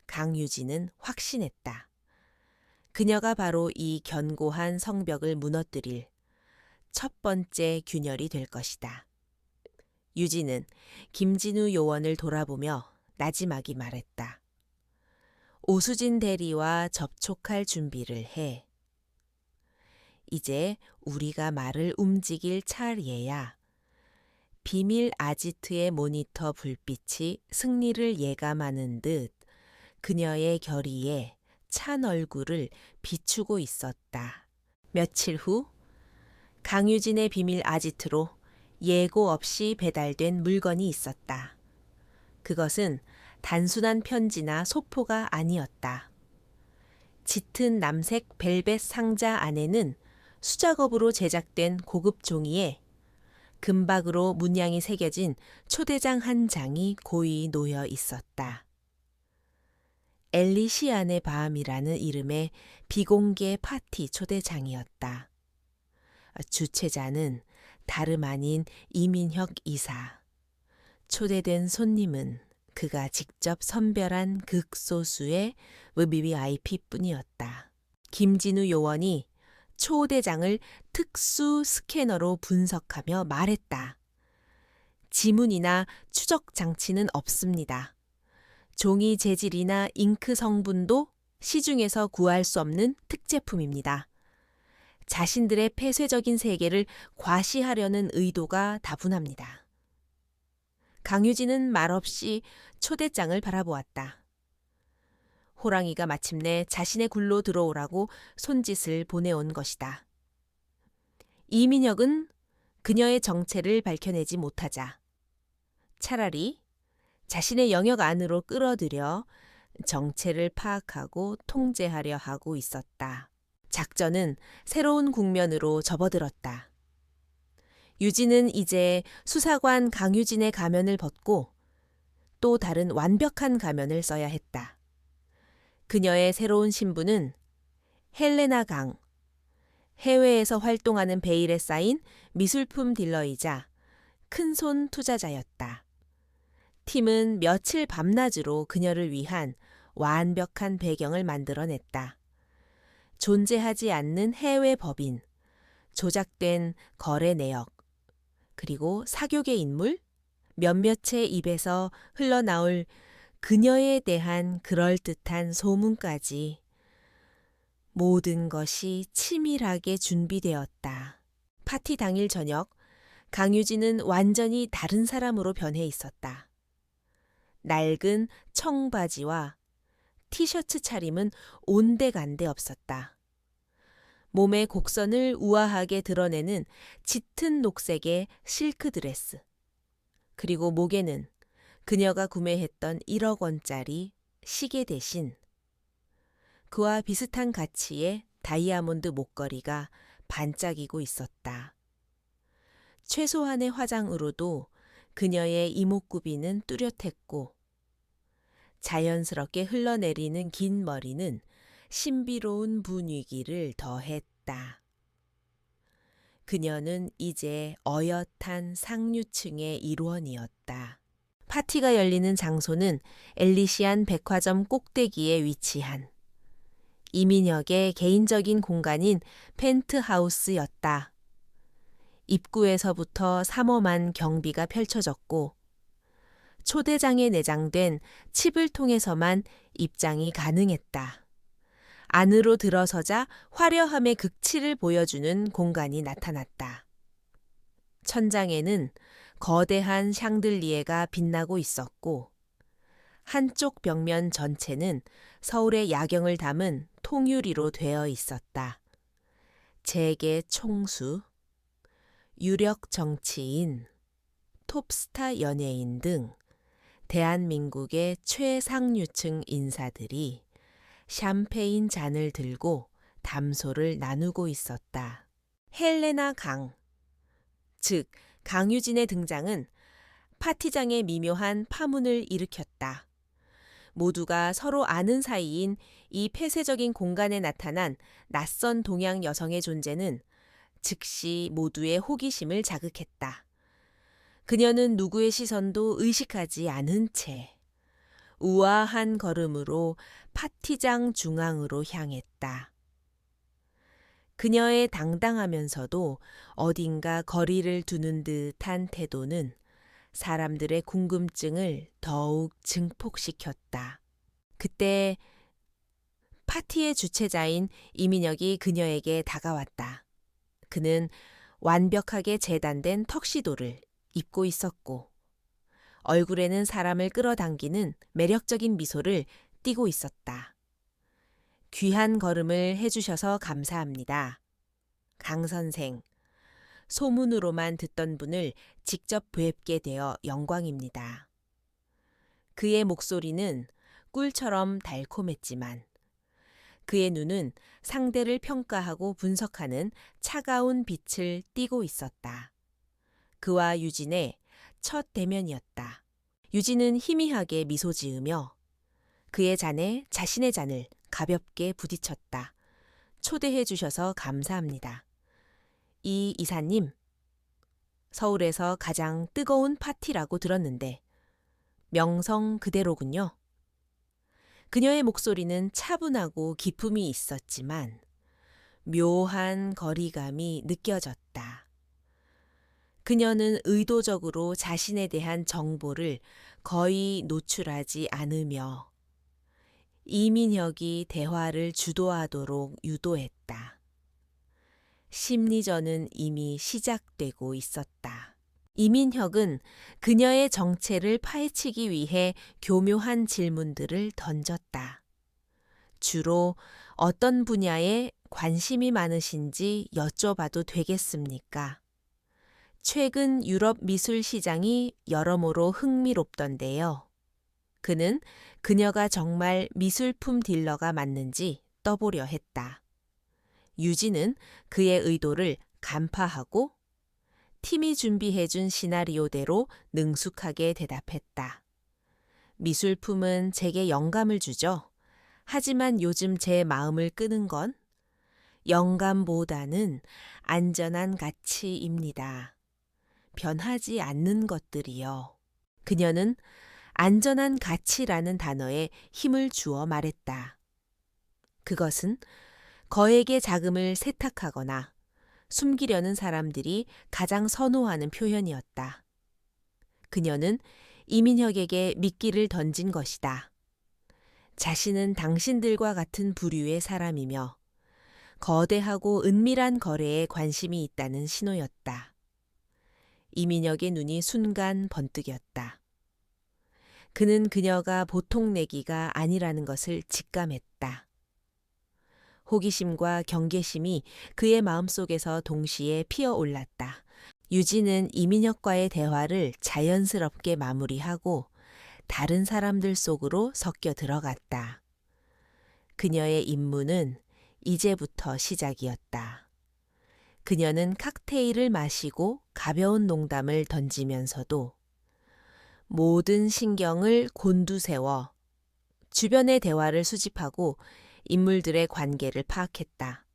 강유진은 확신했다. 그녀가 바로 이 견고한 성벽을 무너뜨릴 첫 번째 균열이 될 것이다. 유진은 김진우 요원을 돌아보며 나지막이 말했다. 오수진 대리와 접촉할 준비를 해. 이제 우리가 말을 움직일 차례야. 비밀 아지트의 모니터 불빛이 승리를 예감하는 듯 그녀의 결의에 찬 얼굴을 비추고 있었다. 며칠 후 강유진의 비밀 아지트로 예고 없이 배달된 물건이 있었다. 그것은 단순한 편지나 소포가 아니었다. 짙은 남색 벨벳 상자 안에는 수작업으로 제작된 고급 종이에 금박으로 문양이 새겨진 초대장 한 장이 고이 놓여 있었다. 엘리시안의 밤이라는 이름의 비공개 파티 초대장이었다. 주최자는 다름 아닌 이민혁 이사. 초대된 손님은 그가 직접 선별한 극소수의 VVIP뿐이었다. 김진우 요원이 초대장을 특수 스캐너로 분석하며 말했다. 지문이나 추적 장치는 없습니다. 종이 재질이나 잉크 성분도 시중에서 구할 수 없는 특제품입니다. 자신들의 폐쇄적인 세계를 과시하려는 의도가 다분합니다. 강유진은 말없이 초대장을 바라보았다. 호랑이가 마침내 자신의 굴로 들어오라고 손짓을 보내온 것이다. 이민혁은 그녀의 정체를 밝혀내지 못하자 차라리 자신의 영역 안으로 끌어들여 정체를 파악하고 통제하려 하고 있었다. 작전은 새로운 국면으로 접어들었다. 유진은 이제 수사관 강유진의 가면을 벗고 또 다른 완벽한 가면을 써야 했다. 그녀의 새로운 신분은 헬레나 강, 해외에서 활동하는 베일에 쌓인 미술품 딜러이자 큰손 투자자였다. 팀은 며칠 밤낮으로 그녀를 위한 완벽한 배경을 만들어냈다. 존재하지 않는 해외 법인, 조작된 거래 내역, 그리고 사교계 인물, 몇몇의 입에서 흘러나올 그녀에 대한 그럴듯한 소문까지 모든 것이 치밀하게 준비되었다. 파티 당일 저녁, 강유진은 완전히 다른 사람으로 변해 있었다. 낡은 청바지와 티셔츠 차림은 온데간데 없었다. 몸의 곡선을 우아하게 드러내는 짙은 녹색의 실크 드레스. 그리고 목에는 그녀가 구매했던 1억 원짜리 시계 대신 그와 비슷한 가치의 다이아몬드 목걸이가 반짝이고 있었다. 최소한의 화장으로도 그녀의 이목구비는 뚜렷했고 자연스럽게 흘러내리는 긴 머리는 신비로운 분위기를 더했다. 그녀는 이제 어엿한 상류층의 일원이었다. 파티가 열리는 장소는 엘리시안 백화점 꼭대기에 위치한 이민혁의 개인적인 공간인 펜트하우스였다. 입구에서부터 삼엄한 경비가 펼쳐졌고 초대장에 내장된 칩을 통해서만 입장이 가능했다. 안으로 들어서자 화려함의 극치를 보여주는 공간이 나타났다. 천장에는 거대한 샹들리에가 빛나고 있었고 한쪽 벽면 전체는 서울의 야경을 담은 통유리로 되어 있었다. 재계 총수, 유력 정치인, 톱스타 연예인 등 대한민국의 최상류층 인사들이 샴페인 잔을 들고 담소를 나누고 있었다. 헬레나 강, 즉 강유진의 등장은 파티장에 미묘한 파문을 일으켰다. 모두가 서로 아는 사이인 이 폐쇄적인 공간에 나타난 낯선 동양 여성의 존재는 즉시 모두의 호기심을 자극했다. 그녀는 누구의 시선도 의식하지 않은 채 우아한 걸음으로 파티장 중앙으로 향했다. 그녀의 당당하면서도 어딘가 거리를 두는 듯한 태도는 사람들의 궁금증을 더욱 증폭시켰다. 그때 파티의 주최자인 이민혁이 그녀에게 다가왔다. 그는 완벽하게 재단된 턱시도를 입고 있었고 얼굴에는 사람을 끌어당기는 매력적인 미소를 띠고 있었다. 귀한 걸음을 해주셔서 감사합니다. 강 선생, 소문으로만 듣던 분을 직접 뵙게 되어 영광입니다. 그의 목소리는 꿀처럼 달콤했지만 그의 눈은 상대를 평가하고 분석하는 차가운 빛을 띠고 있었다. 그와 유진의 첫 대면이었다. 유진은 희미하게 미소 지으며 그의 잔에 자신의 잔을 가볍게 부딪혔다. 초대해 주셔서 감사합니다. 이 이사님, 서울에서 가장 뜨거운 파티라고 들었는데 명성 그대로군요. 그녀의 목소리는 차분하고 기품이 있었지만 묘한 거리감이 느껴졌다. 그녀는 의도적으로 자신에 대한 정보를 거의 노출하지 않으며 이민혁이 대화를 주도하도록 유도했다. 심리전은 이미 시작되고 있었다. 이민혁은 그녀의 정체를 파헤치기 위해 교묘한 질문들을 던졌다. 주로 어떤 분야에 관심이 많으신지 여쭤봐도 되겠습니까? 최근 유럽 미술 시장이 여러모로 흥미롭던데요. 그는 그녀가 정말 미술품 딜러가 맞는지 떠보려 했다. 유진은 그의 의도를 간파하고 팀이 준비해준 시나리오대로 능숙하게 대답했다. 미술품은 제게 영감을 주죠. 하지만 요즘 제 마음을 끄는 건 영감보다는 안전한 가치입니다. 변하지 않는 것들이요. 그녀는 안전한 가치라는 단어에 힘을 주어 말했다. 그것은 거액의 자금을 세탁하거나 숨기려는 사람들이 가장 선호하는 표현이었다. 그녀는 이민혁에게 미끼를 던진 것이다. 자신은 당신들과 같은 부류의 사람이며 거대하고 은밀한 거래에 관심이 있다는 신호였다. 이민혁의 눈이 순간 번뜩였다. 그는 그녀가 보통 내기가 아니라는 것을 직감했다. 호기심과 경계심이 그의 마음속에서 동시에 피어올랐다. 유진은 이민혁과의 대화를 자연스럽게 마무리하고 다른 사람들 속으로 섞여 들어갔다. 그녀의 임무는 이제부터 시작이었다. 그녀는 칵테일을 마시고 가벼운 농담을 던지면서도 모든 신경을 곤두세워 주변의 대화를 수집하고 인물들의 관계를 파악했다.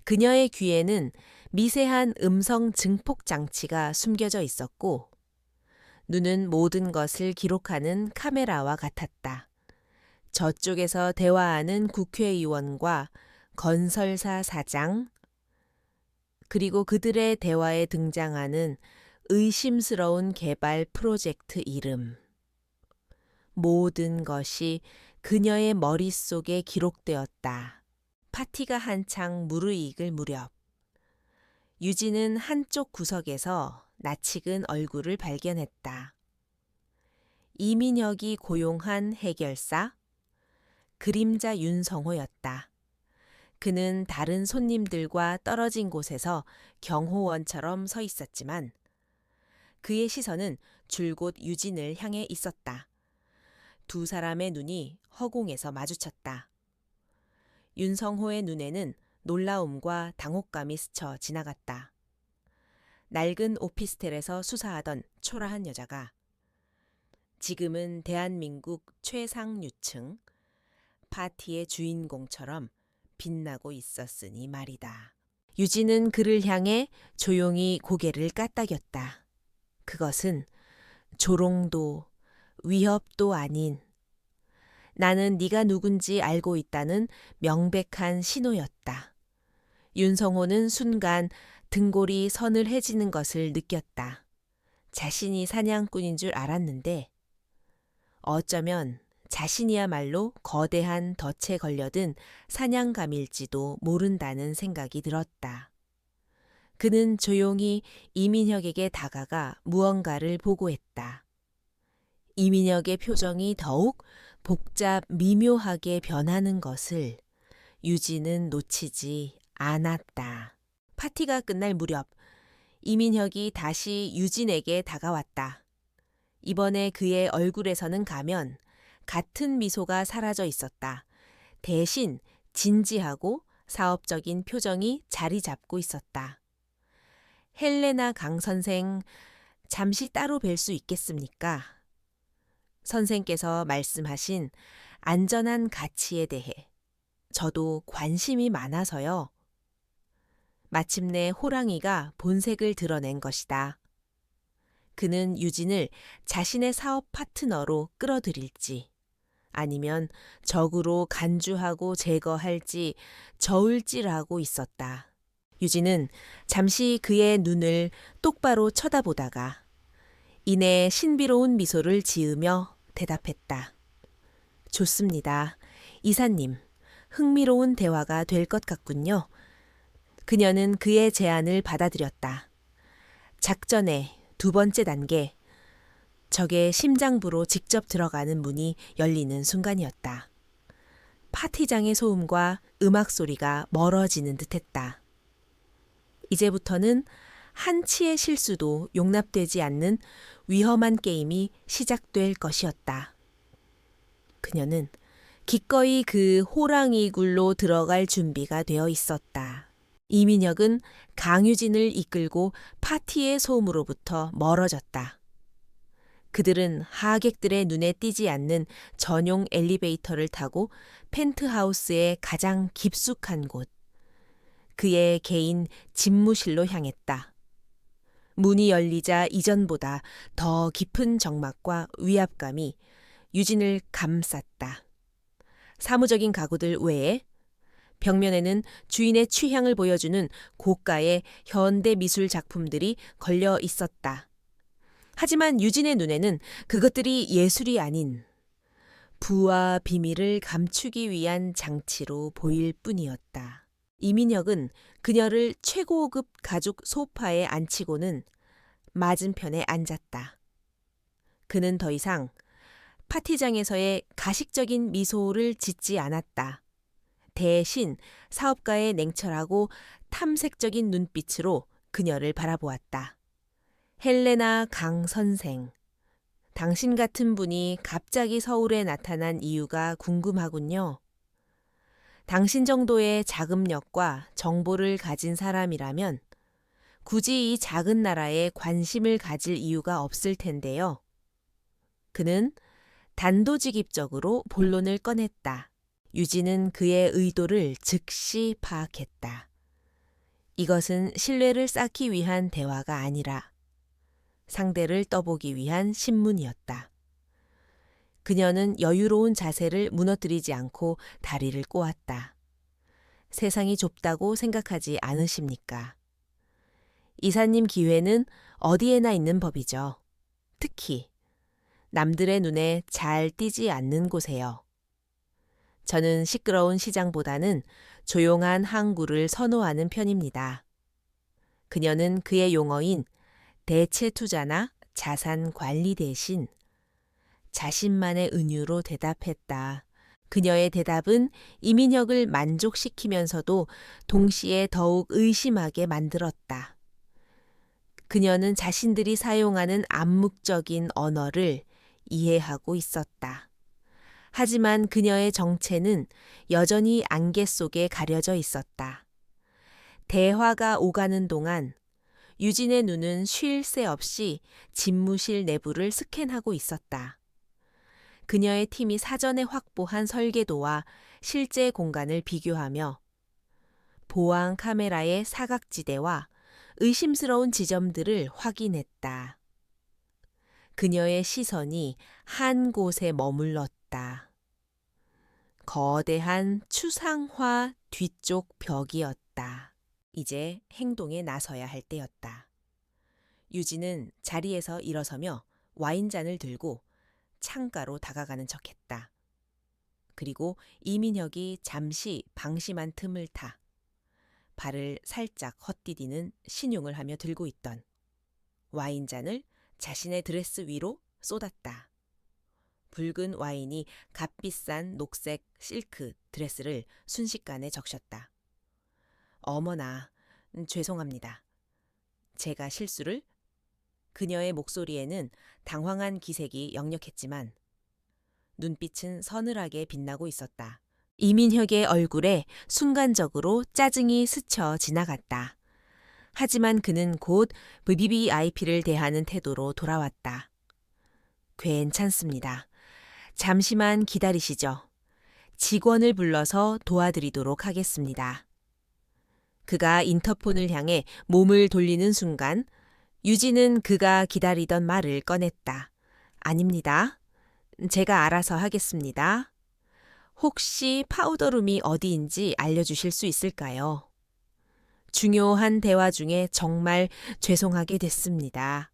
그녀의 귀에는 미세한 음성 증폭 장치가 숨겨져 있었고 눈은 모든 것을 기록하는 카메라와 같았다. 저쪽에서 대화하는 국회의원과 건설사 사장, 그리고 그들의 대화에 등장하는 의심스러운 개발 프로젝트 이름. 모든 것이 그녀의 머릿속에 기록되었다. 파티가 한창 무르익을 무렵 유진은 한쪽 구석에서 낯익은 얼굴을 발견했다. 이민혁이 고용한 해결사, 그림자 윤성호였다. 그는 다른 손님들과 떨어진 곳에서 경호원처럼 서 있었지만 그의 시선은 줄곧 유진을 향해 있었다. 두 사람의 눈이 허공에서 마주쳤다. 윤성호의 눈에는 놀라움과 당혹감이 스쳐 지나갔다. 낡은 오피스텔에서 수사하던 초라한 여자가 지금은 대한민국 최상류층 파티의 주인공처럼 빛나고 있었으니 말이다. 유진은 그를 향해 조용히 고개를 까딱였다. 그것은 조롱도 위협도 아닌 나는 네가 누군지 알고 있다는 명백한 신호였다. 윤성호는 순간 등골이 서늘해지는 것을 느꼈다. 자신이 사냥꾼인 줄 알았는데 어쩌면 자신이야말로 거대한 덫에 걸려든 사냥감일지도 모른다는 생각이 들었다. 그는 조용히 이민혁에게 다가가 무언가를 보고했다. 이민혁의 표정이 더욱 복잡 미묘하게 변하는 것을 유진은 놓치지 않았다. 파티가 끝날 무렵 이민혁이 다시 유진에게 다가왔다. 이번에 그의 얼굴에서는 가면 같은 미소가 사라져 있었다. 대신 진지하고 사업적인 표정이 자리 잡고 있었다. 헬레나 강 선생, 잠시 따로 뵐 수 있겠습니까? 선생께서 말씀하신 안전한 가치에 대해 저도 관심이 많아서요. 마침내 호랑이가 본색을 드러낸 것이다. 그는 유진을 자신의 사업 파트너로 끌어들일지 아니면 적으로 간주하고 제거할지 저울질하고 있었다. 유진은 잠시 그의 눈을 똑바로 쳐다보다가 이내 신비로운 미소를 지으며 대답했다. 좋습니다. 이사님, 흥미로운 대화가 될 것 같군요. 그녀는 그의 제안을 받아들였다. 작전의 두 번째 단계, 적의 심장부로 직접 들어가는 문이 열리는 순간이었다. 파티장의 소음과 음악 소리가 멀어지는 듯했다. 이제부터는 한치의 실수도 용납되지 않는 위험한 게임이 시작될 것이었다. 그녀는 기꺼이 그 호랑이 굴로 들어갈 준비가 되어 있었다. 이민혁은 강유진을 이끌고 파티의 소음으로부터 멀어졌다. 그들은 하객들의 눈에 띄지 않는 전용 엘리베이터를 타고 펜트하우스의 가장 깊숙한 곳, 그의 개인 집무실로 향했다. 문이 열리자 이전보다 더 깊은 적막과 위압감이 유진을 감쌌다. 사무적인 가구들 외에 벽면에는 주인의 취향을 보여주는 고가의 현대 미술 작품들이 걸려 있었다. 하지만 유진의 눈에는 그것들이 예술이 아닌 부와 비밀을 감추기 위한 장치로 보일 뿐이었다. 이민혁은 그녀를 최고급 가죽 소파에 앉히고는 맞은편에 앉았다. 그는 더 이상 파티장에서의 가식적인 미소를 짓지 않았다. 대신 사업가의 냉철하고 탐색적인 눈빛으로 그녀를 바라보았다. 헬레나 강 선생, 당신 같은 분이 갑자기 서울에 나타난 이유가 궁금하군요. 당신 정도의 자금력과 정보를 가진 사람이라면 굳이 이 작은 나라에 관심을 가질 이유가 없을 텐데요. 그는 단도직입적으로 본론을 꺼냈다. 유진은 그의 의도를 즉시 파악했다. 이것은 신뢰를 쌓기 위한 대화가 아니라 상대를 떠보기 위한 신문이었다. 그녀는 여유로운 자세를 무너뜨리지 않고 다리를 꼬았다. 세상이 좁다고 생각하지 않으십니까? 이사님 기회는 어디에나 있는 법이죠. 특히 남들의 눈에 잘 띄지 않는 곳에요. 저는 시끄러운 시장보다는 조용한 항구를 선호하는 편입니다. 그녀는 그의 용어인 대체 투자나 자산 관리 대신 자신만의 은유로 대답했다. 그녀의 대답은 이민혁을 만족시키면서도 동시에 더욱 의심하게 만들었다. 그녀는 자신들이 사용하는 암묵적인 언어를 이해하고 있었다. 하지만 그녀의 정체는 여전히 안개 속에 가려져 있었다. 대화가 오가는 동안 유진의 눈은 쉴 새 없이 집무실 내부를 스캔하고 있었다. 그녀의 팀이 사전에 확보한 설계도와 실제 공간을 비교하며 보안 카메라의 사각지대와 의심스러운 지점들을 확인했다. 그녀의 시선이 한 곳에 머물렀다. 거대한 추상화 뒤쪽 벽이었다. 이제 행동에 나서야 할 때였다. 유진은 자리에서 일어서며 와인잔을 들고 창가로 다가가는 척했다. 그리고 이민혁이 잠시 방심한 틈을 타 발을 살짝 헛디디는 신용을 하며 들고 있던 와인잔을 자신의 드레스 위로 쏟았다. 붉은 와인이 값비싼 녹색 실크 드레스를 순식간에 적셨다. 어머나, 죄송합니다. 제가 실수를? 그녀의 목소리에는 당황한 기색이 역력했지만 눈빛은 서늘하게 빛나고 있었다. 이민혁의 얼굴에 순간적으로 짜증이 스쳐 지나갔다. 하지만 그는 곧 VVIP를 대하는 태도로 돌아왔다. 괜찮습니다. 잠시만 기다리시죠. 직원을 불러서 도와드리도록 하겠습니다. 그가 인터폰을 향해 몸을 돌리는 순간 유진은 그가 기다리던 말을 꺼냈다. 아닙니다. 제가 알아서 하겠습니다. 혹시 파우더룸이 어디인지 알려주실 수 있을까요? 중요한 대화 중에 정말 죄송하게 됐습니다.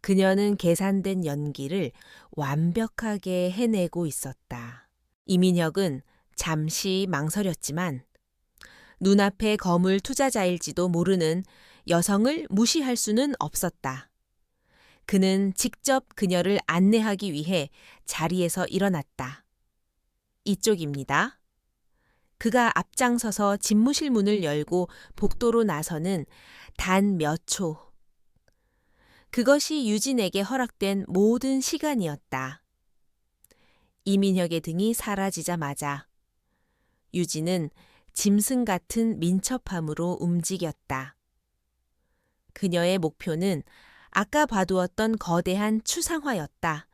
그녀는 계산된 연기를 완벽하게 해내고 있었다. 이민혁은 잠시 망설였지만 눈앞의 거물 투자자일지도 모르는 여성을 무시할 수는 없었다. 그는 직접 그녀를 안내하기 위해 자리에서 일어났다. 이쪽입니다. 그가 앞장서서 집무실 문을 열고 복도로 나서는 단 몇 초. 그것이 유진에게 허락된 모든 시간이었다. 이민혁의 등이 사라지자마자 유진은 짐승 같은 민첩함으로 움직였다. 그녀의 목표는 아까 봐두었던 거대한 추상화였다.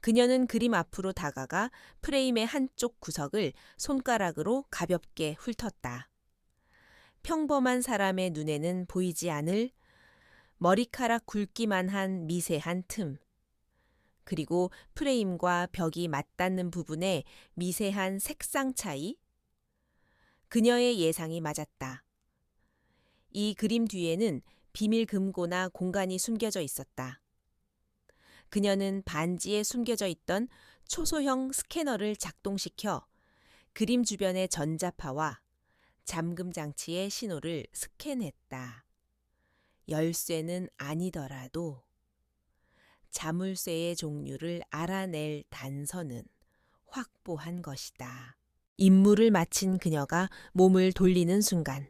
그녀는 그림 앞으로 다가가 프레임의 한쪽 구석을 손가락으로 가볍게 훑었다. 평범한 사람의 눈에는 보이지 않을 머리카락 굵기만 한 미세한 틈, 그리고 프레임과 벽이 맞닿는 부분의 미세한 색상 차이. 그녀의 예상이 맞았다. 이 그림 뒤에는 비밀 금고나 공간이 숨겨져 있었다. 그녀는 반지에 숨겨져 있던 초소형 스캐너를 작동시켜 그림 주변의 전자파와 잠금 장치의 신호를 스캔했다. 열쇠는 아니더라도 자물쇠의 종류를 알아낼 단서는 확보한 것이다. 임무를 마친 그녀가 몸을 돌리는 순간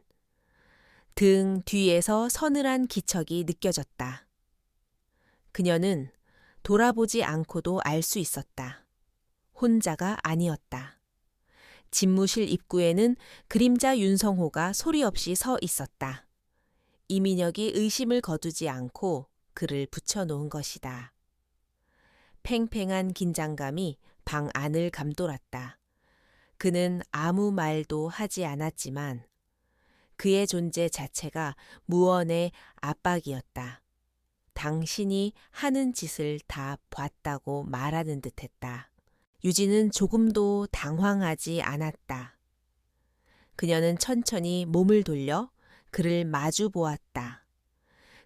등 뒤에서 서늘한 기척이 느껴졌다. 그녀는 돌아보지 않고도 알 수 있었다. 혼자가 아니었다. 집무실 입구에는 그림자 윤성호가 소리 없이 서 있었다. 이민혁이 의심을 거두지 않고 그를 붙여놓은 것이다. 팽팽한 긴장감이 방 안을 감돌았다. 그는 아무 말도 하지 않았지만 그의 존재 자체가 무언의 압박이었다. 당신이 하는 짓을 다 봤다고 말하는 듯했다. 유진은 조금도 당황하지 않았다. 그녀는 천천히 몸을 돌려 그를 마주 보았다.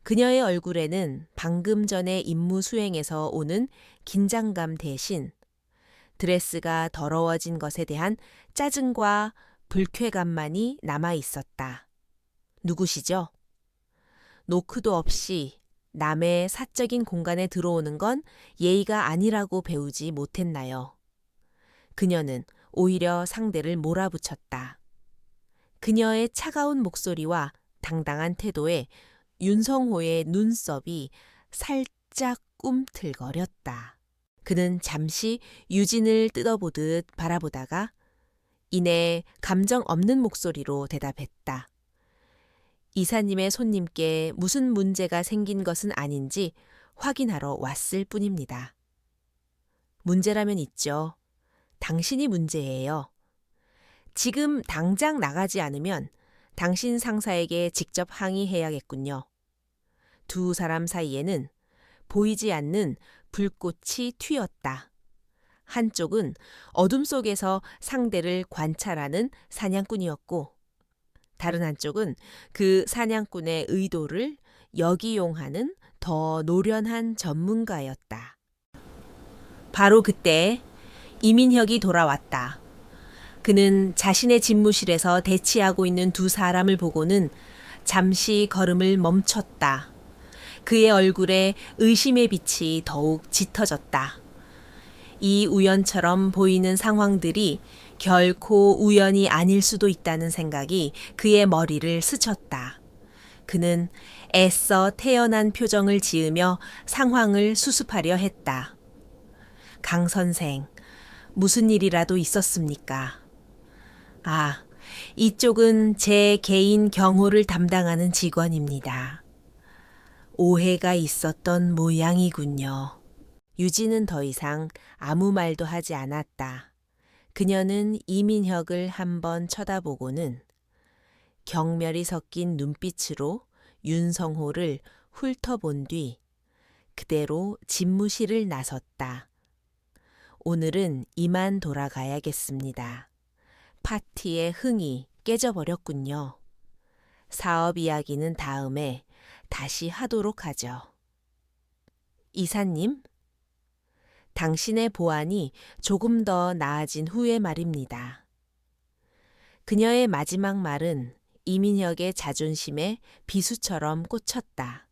그녀의 얼굴에는 방금 전의 임무 수행에서 오는 긴장감 대신 드레스가 더러워진 것에 대한 짜증과 불쾌감만이 남아 있었다. 누구시죠? 노크도 없이 남의 사적인 공간에 들어오는 건 예의가 아니라고 배우지 못했나요? 그녀는 오히려 상대를 몰아붙였다. 그녀의 차가운 목소리와 당당한 태도에 윤성호의 눈썹이 살짝 꿈틀거렸다. 그는 잠시 유진을 뜯어보듯 바라보다가 이내 감정 없는 목소리로 대답했다. 이사님의 손님께 무슨 문제가 생긴 것은 아닌지 확인하러 왔을 뿐입니다. 문제라면 있죠. 당신이 문제예요. 지금 당장 나가지 않으면 당신 상사에게 직접 항의해야겠군요. 두 사람 사이에는 보이지 않는 불꽃이 튀었다. 한쪽은 어둠 속에서 상대를 관찰하는 사냥꾼이었고 다른 한쪽은 그 사냥꾼의 의도를 역이용하는 더 노련한 전문가였다. 바로 그때 이민혁이 돌아왔다. 그는 자신의 집무실에서 대치하고 있는 두 사람을 보고는 잠시 걸음을 멈췄다. 그의 얼굴에 의심의 빛이 더욱 짙어졌다. 이 우연처럼 보이는 상황들이 결코 우연이 아닐 수도 있다는 생각이 그의 머리를 스쳤다. 그는 애써 태연한 표정을 지으며 상황을 수습하려 했다. 강 선생, 무슨 일이라도 있었습니까? 아, 이쪽은 제 개인 경호를 담당하는 직원입니다. 오해가 있었던 모양이군요. 유진은 더 이상 아무 말도 하지 않았다. 그녀는 이민혁을 한번 쳐다보고는 경멸이 섞인 눈빛으로 윤성호를 훑어본 뒤 그대로 집무실을 나섰다. 오늘은 이만 돌아가야겠습니다. 파티의 흥이 깨져버렸군요. 사업 이야기는 다음에 다시 하도록 하죠. 이사님, 당신의 보안이 조금 더 나아진 후의 말입니다. 그녀의 마지막 말은 이민혁의 자존심에 비수처럼 꽂혔다.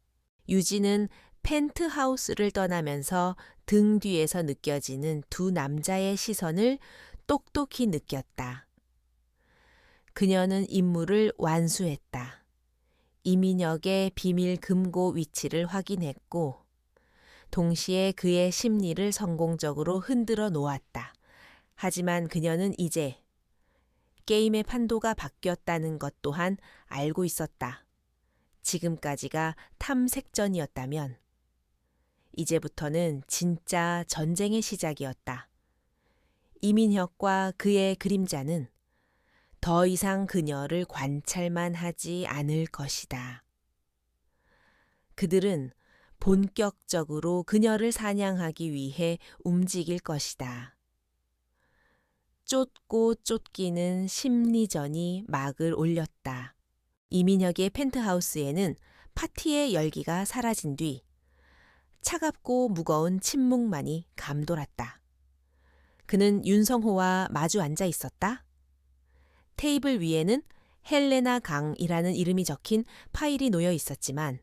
유진은 펜트하우스를 떠나면서 등 뒤에서 느껴지는 두 남자의 시선을 똑똑히 느꼈다. 그녀는 임무를 완수했다. 이민혁의 비밀 금고 위치를 확인했고 동시에 그의 심리를 성공적으로 흔들어 놓았다. 하지만 그녀는 이제 게임의 판도가 바뀌었다는 것 또한 알고 있었다. 지금까지가 탐색전이었다면 이제부터는 진짜 전쟁의 시작이었다. 이민혁과 그의 그림자는 더 이상 그녀를 관찰만 하지 않을 것이다. 그들은 본격적으로 그녀를 사냥하기 위해 움직일 것이다. 쫓고 쫓기는 심리전이 막을 올렸다. 이민혁의 펜트하우스에는 파티의 열기가 사라진 뒤 차갑고 무거운 침묵만이 감돌았다. 그는 윤성호와 마주 앉아 있었다. 테이블 위에는 헬레나 강이라는 이름이 적힌 파일이 놓여 있었지만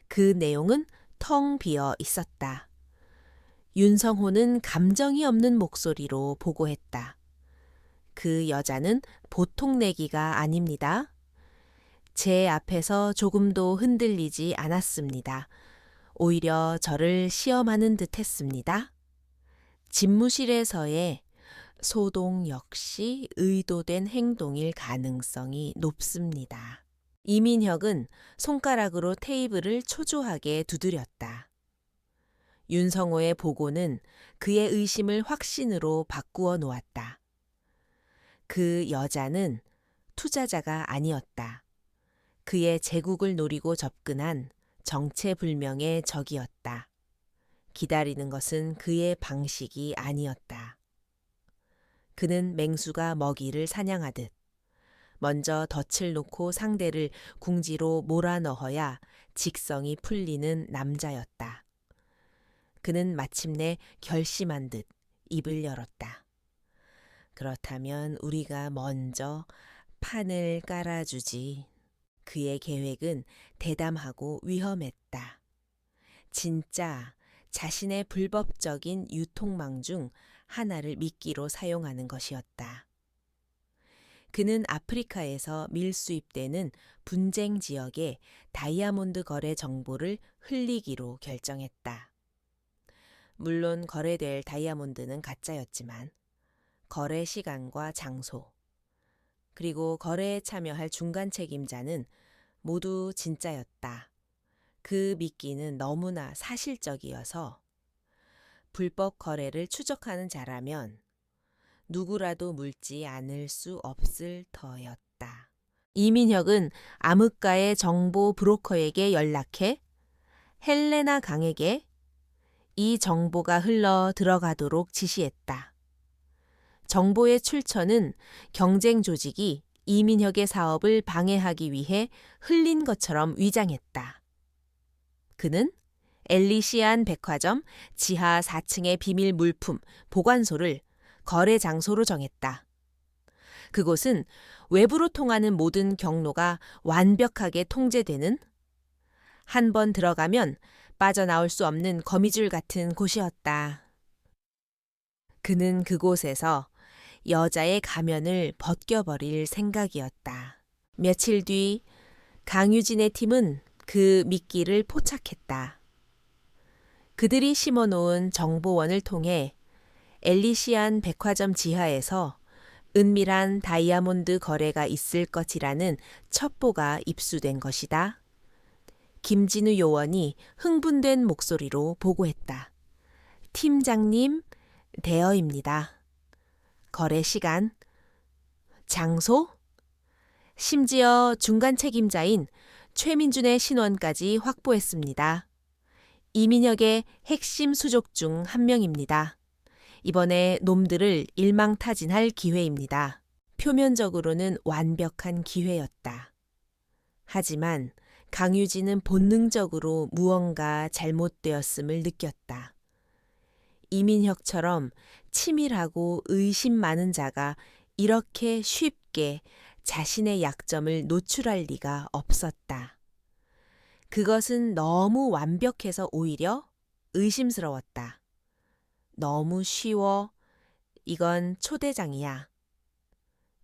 그 내용은 텅 비어 있었다. 윤성호는 감정이 없는 목소리로 보고했다. 그 여자는 보통 내기가 아닙니다. 제 앞에서 조금도 흔들리지 않았습니다. 오히려 저를 시험하는 듯 했습니다. 집무실에서의 소동 역시 의도된 행동일 가능성이 높습니다. 이민혁은 손가락으로 테이블을 초조하게 두드렸다. 윤성호의 보고는 그의 의심을 확신으로 바꾸어 놓았다. 그 여자는 투자자가 아니었다. 그의 제국을 노리고 접근한 정체불명의 적이었다. 기다리는 것은 그의 방식이 아니었다. 그는 맹수가 먹이를 사냥하듯 먼저 덫을 놓고 상대를 궁지로 몰아넣어야 직성이 풀리는 남자였다. 그는 마침내 결심한 듯 입을 열었다. 그렇다면 우리가 먼저 판을 깔아주지. 그의 계획은 대담하고 위험했다. 진짜 자신의 불법적인 유통망 중 하나를 미끼로 사용하는 것이었다. 그는 아프리카에서 밀수입되는 분쟁 지역의 다이아몬드 거래 정보를 흘리기로 결정했다. 물론 거래될 다이아몬드는 가짜였지만 거래 시간과 장소, 그리고 거래에 참여할 중간 책임자는 모두 진짜였다. 그 미끼는 너무나 사실적이어서 불법 거래를 추적하는 자라면 누구라도 물지 않을 수 없을 터였다. 이민혁은 암흑가의 정보 브로커에게 연락해 헬레나 강에게 이 정보가 흘러 들어가도록 지시했다. 정보의 출처는 경쟁 조직이 이민혁의 사업을 방해하기 위해 흘린 것처럼 위장했다. 그는 엘리시안 백화점 지하 4층의 비밀 물품 보관소를 거래 장소로 정했다. 그곳은 외부로 통하는 모든 경로가 완벽하게 통제되는, 한 번 들어가면 빠져나올 수 없는 거미줄 같은 곳이었다. 그는 그곳에서 여자의 가면을 벗겨버릴 생각이었다. 며칠 뒤 강유진의 팀은 그 미끼를 포착했다. 그들이 심어놓은 정보원을 통해 엘리시안 백화점 지하에서 은밀한 다이아몬드 거래가 있을 것이라는 첩보가 입수된 것이다. 김진우 요원이 흥분된 목소리로 보고했다. 팀장님, 대여입니다. 거래 시간, 장소, 심지어 중간 책임자인 최민준의 신원까지 확보했습니다. 이민혁의 핵심 수족 중 한 명입니다. 이번에 놈들을 일망타진할 기회입니다. 표면적으로는 완벽한 기회였다. 하지만 강유진은 본능적으로 무언가 잘못되었음을 느꼈다. 이민혁처럼 치밀하고 의심 많은 자가 이렇게 쉽게 자신의 약점을 노출할 리가 없었다. 그것은 너무 완벽해서 오히려 의심스러웠다. 너무 쉬워. 이건 초대장이야.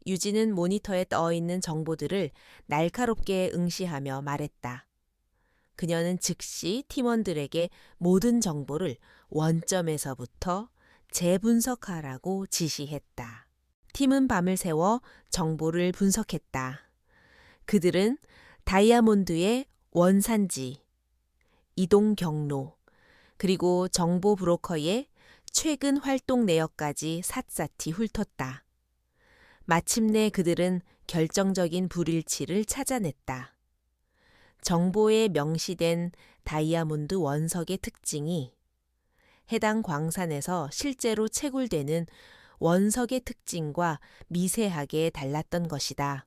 유진은 모니터에 떠 있는 정보들을 날카롭게 응시하며 말했다. 그녀는 즉시 팀원들에게 모든 정보를 원점에서부터 재분석하라고 지시했다. 팀은 밤을 새워 정보를 분석했다. 그들은 다이아몬드의 원산지, 이동 경로, 그리고 정보 브로커의 최근 활동 내역까지 샅샅이 훑었다. 마침내 그들은 결정적인 불일치를 찾아냈다. 정보에 명시된 다이아몬드 원석의 특징이 해당 광산에서 실제로 채굴되는 원석의 특징과 미세하게 달랐던 것이다.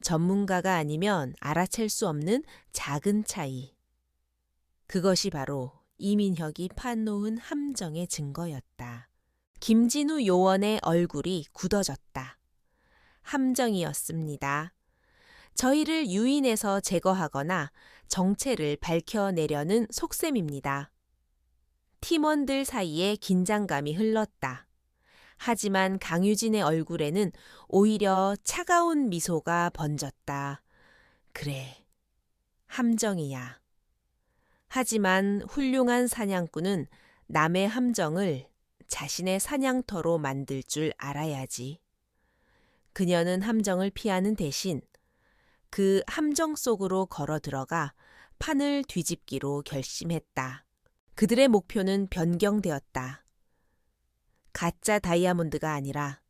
전문가가 아니면 알아챌 수 없는 작은 차이. 그것이 바로 이민혁이 파놓은 함정의 증거였다. 김진우 요원의 얼굴이 굳어졌다. 함정이었습니다. 저희를 유인해서 제거하거나 정체를 밝혀내려는 속셈입니다. 팀원들 사이에 긴장감이 흘렀다. 하지만 강유진의 얼굴에는 오히려 차가운 미소가 번졌다. 그래, 함정이야. 하지만 훌륭한 사냥꾼은 남의 함정을 자신의 사냥터로 만들 줄 알아야지. 그녀는 함정을 피하는 대신 그 함정 속으로 걸어 들어가 판을 뒤집기로 결심했다. 그들의 목표는 변경되었다. 가짜 다이아몬드가 아니라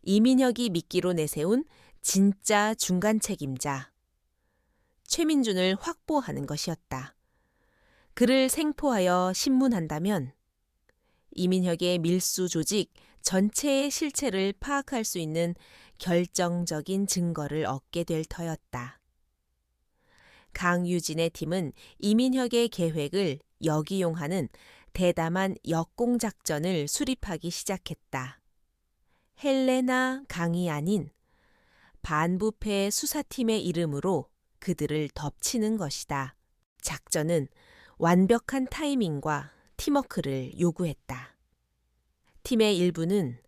이민혁이 미끼로 내세운 진짜 중간 책임자 최민준을 확보하는 것이었다. 그를 생포하여 신문한다면 이민혁의 밀수 조직 전체의 실체를 파악할 수 있는 결정적인 증거를 얻게 될 터였다. 강유진의 팀은 이민혁의 계획을 역이용하는 대담한 역공작전을 수립하기 시작했다. 헬레나 강이 아닌 반부패 수사팀의 이름으로 그들을 덮치는 것이다. 작전은 완벽한 타이밍과 팀워크를 요구했다. 팀의 일부는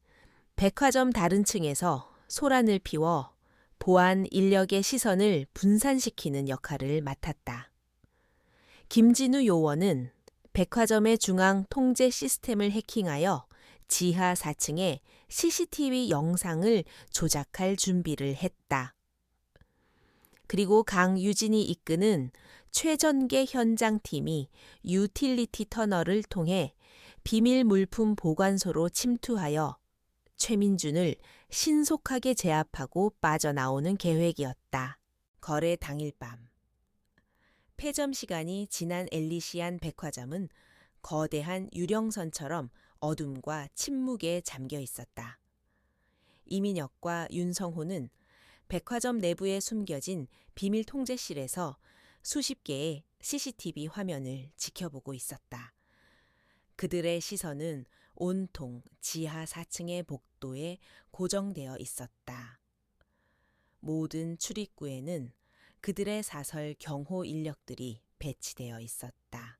백화점 다른 층에서 소란을 피워 보안 인력의 시선을 분산시키는 역할을 맡았다. 김진우 요원은 백화점의 중앙 통제 시스템을 해킹하여 지하 4층에 CCTV 영상을 조작할 준비를 했다. 그리고 강유진이 이끄는 최전개 현장팀이 유틸리티 터널을 통해 비밀 물품 보관소로 침투하여 최민준을 신속하게 제압하고 빠져나오는 계획이었다. 거래 당일 밤. 폐점 시간이 지난 엘리시안 백화점은 거대한 유령선처럼 어둠과 침묵에 잠겨 있었다. 이민혁과 윤성호는 백화점 내부에 숨겨진 비밀 통제실에서 수십 개의 CCTV 화면을 지켜보고 있었다. 그들의 시선은 온통 지하 4층의 복도에 고정되어 있었다. 모든 출입구에는 그들의 사설 경호 인력들이 배치되어 있었다.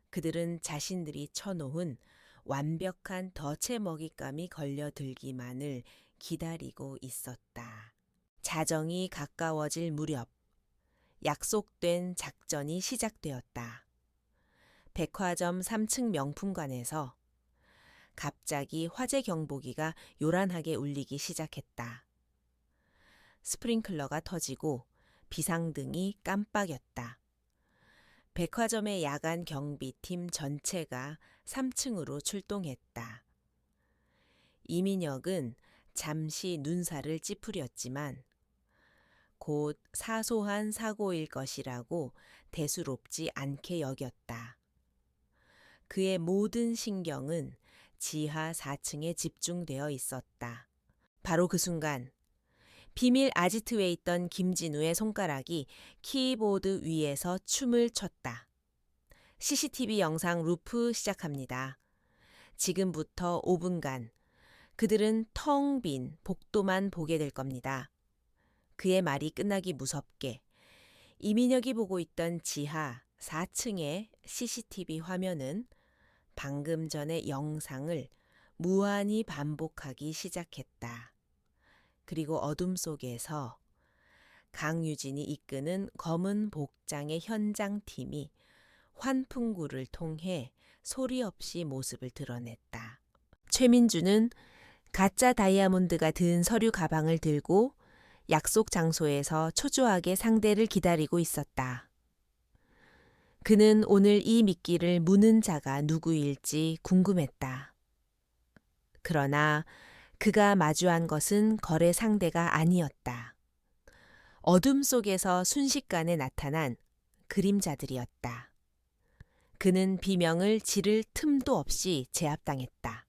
그들은 자신들이 쳐놓은 완벽한 덫의 먹잇감이 걸려들기만을 기다리고 있었다. 자정이 가까워질 무렵 약속된 작전이 시작되었다. 백화점 3층 명품관에서 갑자기 화재 경보기가 요란하게 울리기 시작했다. 스프링클러가 터지고 비상등이 깜빡였다. 백화점의 야간 경비팀 전체가 3층으로 출동했다. 이민혁은 잠시 눈살을 찌푸렸지만 곧 사소한 사고일 것이라고 대수롭지 않게 여겼다. 그의 모든 신경은 지하 4층에 집중되어 있었다. 바로 그 순간 비밀 아지트에 있던 김진우의 손가락이 키보드 위에서 춤을 췄다. CCTV 영상 루프 시작합니다. 지금부터 5분간 그들은 텅 빈 복도만 보게 될 겁니다. 그의 말이 끝나기 무섭게 이민혁이 보고 있던 지하 4층의 CCTV 화면은 방금 전의 영상을 무한히 반복하기 시작했다. 그리고 어둠 속에서 강유진이 이끄는 검은 복장의 현장팀이 환풍구를 통해 소리 없이 모습을 드러냈다. 최민주는 가짜 다이아몬드가 든 서류 가방을 들고 약속 장소에서 초조하게 상대를 기다리고 있었다. 그는 오늘 이 미끼를 무는 자가 누구일지 궁금했다. 그러나 그가 마주한 것은 거래 상대가 아니었다. 어둠 속에서 순식간에 나타난 그림자들이었다. 그는 비명을 지를 틈도 없이 제압당했다.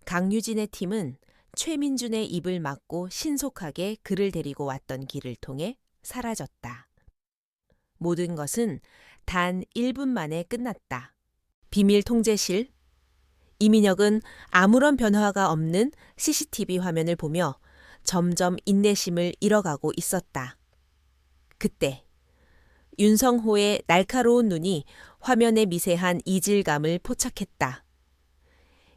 강유진의 팀은 최민준의 입을 막고 신속하게 그를 데리고 왔던 길을 통해 사라졌다. 모든 것은 단 1분 만에 끝났다. 비밀 통제실. 이민혁은 아무런 변화가 없는 CCTV 화면을 보며 점점 인내심을 잃어가고 있었다. 그때 윤성호의 날카로운 눈이 화면의 미세한 이질감을 포착했다.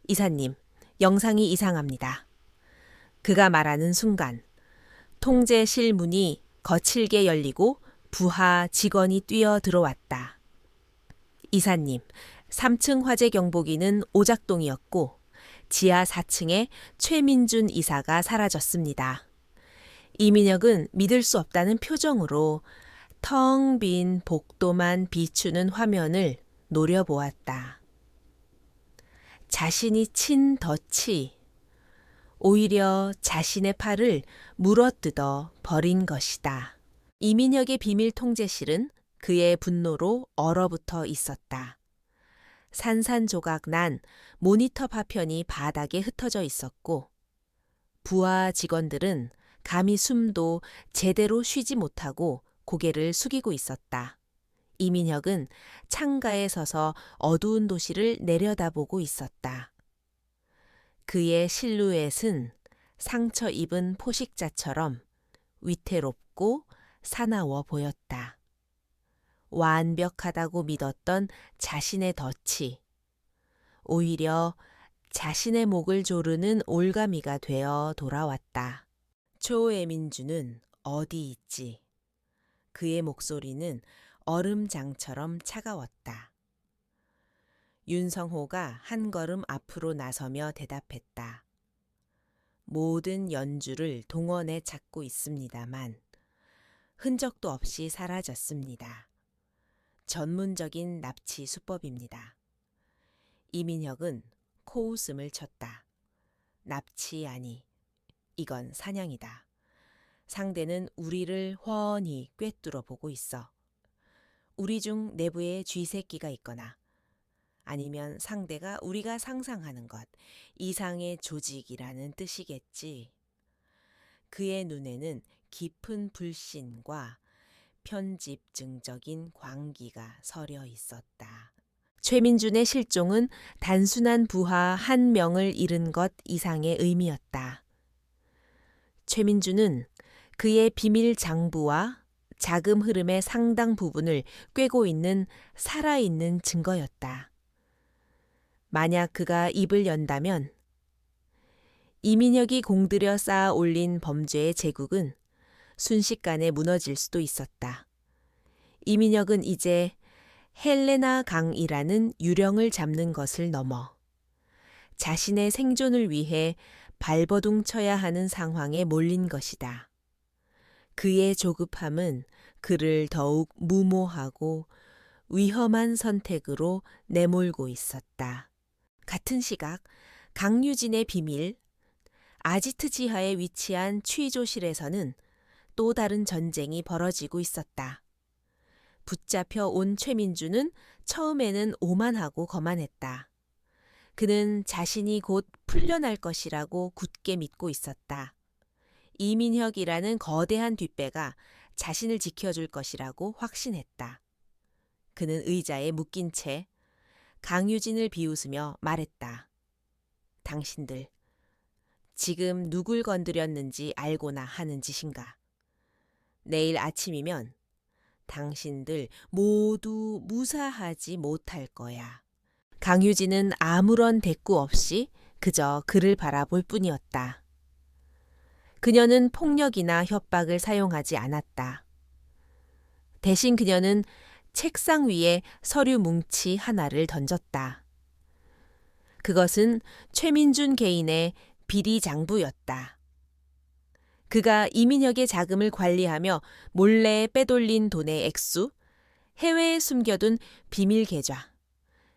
이사님, 영상이 이상합니다. 그가 말하는 순간 통제실 문이 거칠게 열리고 부하 직원이 뛰어 들어왔다. 이사님, 3층 화재 경보기는 오작동이었고 지하 4층에 최민준 이사가 사라졌습니다. 이민혁은 믿을 수 없다는 표정으로 텅 빈 복도만 비추는 화면을 노려보았다. 자신이 친 덫이 오히려 자신의 팔을 물어뜯어 버린 것이다. 이민혁의 비밀 통제실은 그의 분노로 얼어붙어 있었다. 산산조각 난 모니터 파편이 바닥에 흩어져 있었고 부하 직원들은 감히 숨도 제대로 쉬지 못하고 고개를 숙이고 있었다. 이민혁은 창가에 서서 어두운 도시를 내려다보고 있었다. 그의 실루엣은 상처 입은 포식자처럼 위태롭고 사나워 보였다. 완벽하다고 믿었던 자신의 덫이 오히려 자신의 목을 조르는 올가미가 되어 돌아왔다. 초애민주는 어디 있지? 그의 목소리는 얼음장처럼 차가웠다. 윤성호가 한 걸음 앞으로 나서며 대답했다. 모든 연주를 동원해 찾고 있습니다만 흔적도 없이 사라졌습니다. 전문적인 납치 수법입니다. 이민혁은 코웃음을 쳤다. 납치 아니, 이건 사냥이다. 상대는 우리를 훤히 꿰뚫어 보고 있어. 우리 중 내부에 쥐새끼가 있거나 아니면 상대가 우리가 상상하는 것 이상의 조직이라는 뜻이겠지. 그의 눈에는 깊은 불신과 편집증적인 광기가 서려 있었다. 최민준의 실종은 단순한 부하 한 명을 잃은 것 이상의 의미였다. 최민준은 그의 비밀 장부와 자금 흐름의 상당 부분을 꿰고 있는 살아있는 증거였다. 만약 그가 입을 연다면 이민혁이 공들여 쌓아 올린 범죄의 제국은 순식간에 무너질 수도 있었다. 이민혁은 이제 헬레나 강이라는 유령을 잡는 것을 넘어 자신의 생존을 위해 발버둥 쳐야 하는 상황에 몰린 것이다. 그의 조급함은 그를 더욱 무모하고 위험한 선택으로 내몰고 있었다. 같은 시각 강유진의 비밀, 아지트 지하에 위치한 취조실에서는 또 다른 전쟁이 벌어지고 있었다. 붙잡혀 온 최민주는 처음에는 오만하고 거만했다. 그는 자신이 곧 풀려날 것이라고 굳게 믿고 있었다. 이민혁이라는 거대한 뒷배가 자신을 지켜줄 것이라고 확신했다. 그는 의자에 묶인 채 강유진을 비웃으며 말했다. 당신들, 지금 누굴 건드렸는지 알고나 하는 짓인가? 내일 아침이면 당신들 모두 무사하지 못할 거야. 강유진은 아무런 대꾸 없이 그저 그를 바라볼 뿐이었다. 그녀는 폭력이나 협박을 사용하지 않았다. 대신 그녀는 책상 위에 서류 뭉치 하나를 던졌다. 그것은 최민준 개인의 비리 장부였다. 그가 이민혁의 자금을 관리하며 몰래 빼돌린 돈의 액수, 해외에 숨겨둔 비밀 계좌,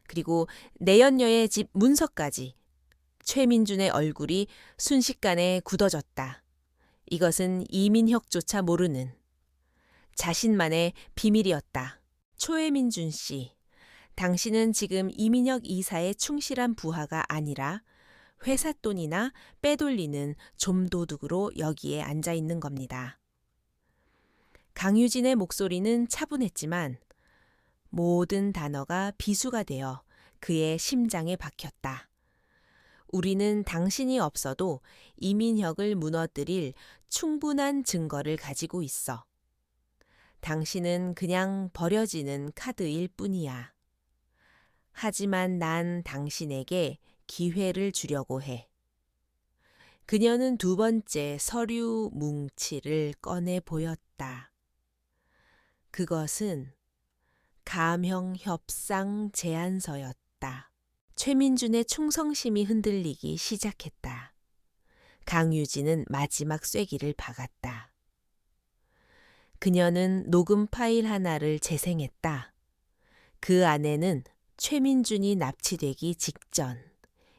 그리고 내연녀의 집 문서까지 최민준의 얼굴이 순식간에 굳어졌다. 이것은 이민혁조차 모르는 자신만의 비밀이었다. 초해민준 씨, 당신은 지금 이민혁 이사의 충실한 부하가 아니라 회사 돈이나 빼돌리는 좀도둑으로 여기에 앉아 있는 겁니다. 강유진의 목소리는 차분했지만 모든 단어가 비수가 되어 그의 심장에 박혔다. 우리는 당신이 없어도 이민혁을 무너뜨릴 충분한 증거를 가지고 있어. 당신은 그냥 버려지는 카드일 뿐이야. 하지만 난 당신에게 기회를 주려고 해. 그녀는 두 번째 서류 뭉치를 꺼내 보였다. 그것은 가명 협상 제안서였다. 최민준의 충성심이 흔들리기 시작했다. 강유진은 마지막 쐐기를 박았다. 그녀는 녹음 파일 하나를 재생했다. 그 안에는 최민준이 납치되기 직전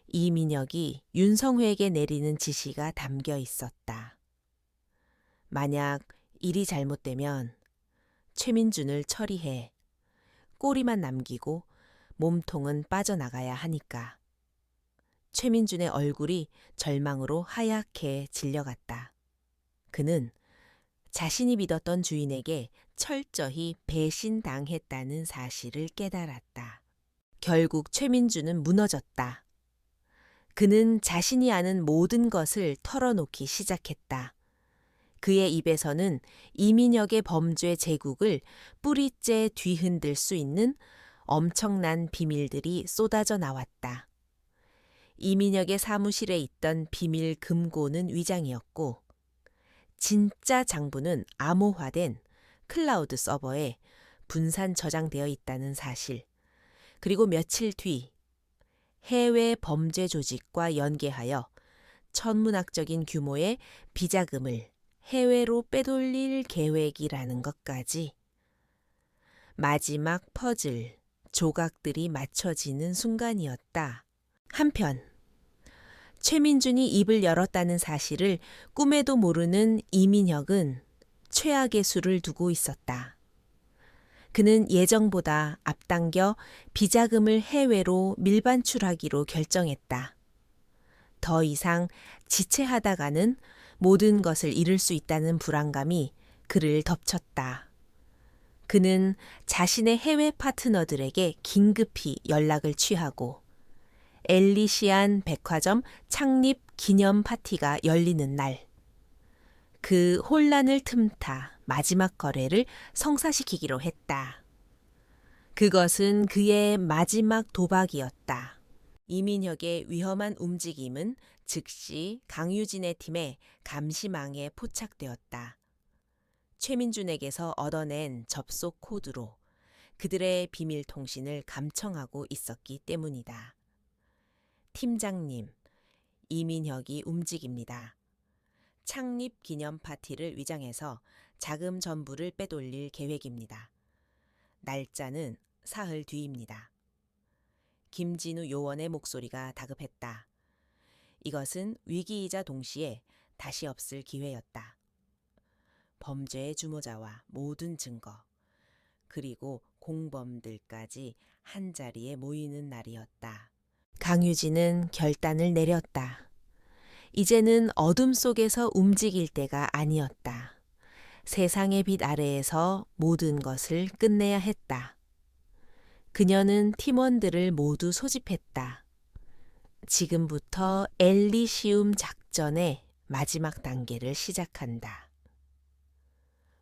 이민혁이 윤성회에게 내리는 지시가 담겨 있었다. 만약 일이 잘못되면 최민준을 처리해 꼬리만 남기고 몸통은 빠져나가야 하니까. 최민준의 얼굴이 절망으로 하얗게 질려갔다. 그는 자신이 믿었던 주인에게 철저히 배신당했다는 사실을 깨달았다. 결국 최민준은 무너졌다. 그는 자신이 아는 모든 것을 털어놓기 시작했다. 그의 입에서는 이민혁의 범죄 제국을 뿌리째 뒤흔들 수 있는 엄청난 비밀들이 쏟아져 나왔다. 이민혁의 사무실에 있던 비밀 금고는 위장이었고 진짜 장부는 암호화된 클라우드 서버에 분산 저장되어 있다는 사실, 그리고 며칠 뒤 해외 범죄 조직과 연계하여 천문학적인 규모의 비자금을 해외로 빼돌릴 계획이라는 것까지. 마지막 퍼즐, 조각들이 맞춰지는 순간이었다. 한편 최민준이 입을 열었다는 사실을 꿈에도 모르는 이민혁은 최악의 수를 두고 있었다. 그는 예정보다 앞당겨 비자금을 해외로 밀반출하기로 결정했다. 더 이상 지체하다가는 모든 것을 잃을 수 있다는 불안감이 그를 덮쳤다. 그는 자신의 해외 파트너들에게 긴급히 연락을 취하고 엘리시안 백화점 창립 기념 파티가 열리는 날, 그 혼란을 틈타 마지막 거래를 성사시키기로 했다. 그것은 그의 마지막 도박이었다. 이민혁의 위험한 움직임은 즉시 강유진의 팀의 감시망에 포착되었다. 최민준에게서 얻어낸 접속 코드로 그들의 비밀 통신을 감청하고 있었기 때문이다. 팀장님, 이민혁이 움직입니다. 창립 기념 파티를 위장해서 자금 전부를 빼돌릴 계획입니다. 날짜는 사흘 뒤입니다. 김진우 요원의 목소리가 다급했다. 이것은 위기이자 동시에 다시 없을 기회였다. 범죄의 주모자와 모든 증거, 그리고 공범들까지 한자리에 모이는 날이었다. 강유진은 결단을 내렸다. 이제는 어둠 속에서 움직일 때가 아니었다. 세상의 빛 아래에서 모든 것을 끝내야 했다. 그녀는 팀원들을 모두 소집했다. 지금부터 엘리시움 작전의 마지막 단계를 시작한다.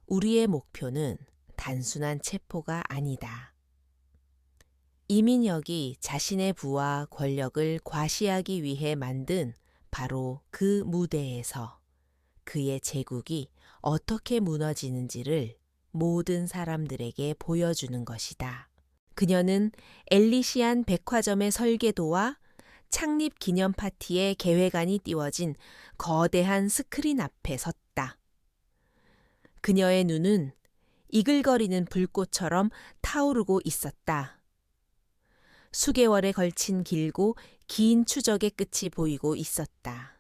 우리의 목표는 단순한 체포가 아니다. 이민혁이 자신의 부와 권력을 과시하기 위해 만든 바로 그 무대에서 그의 제국이 어떻게 무너지는지를 모든 사람들에게 보여주는 것이다. 그녀는 엘리시안 백화점의 설계도와 창립 기념 파티의 계획안이 띄워진 거대한 스크린 앞에 섰다. 그녀의 눈은 이글거리는 불꽃처럼 타오르고 있었다. 수개월에 걸친 길고 긴 추적의 끝이 보이고 있었다.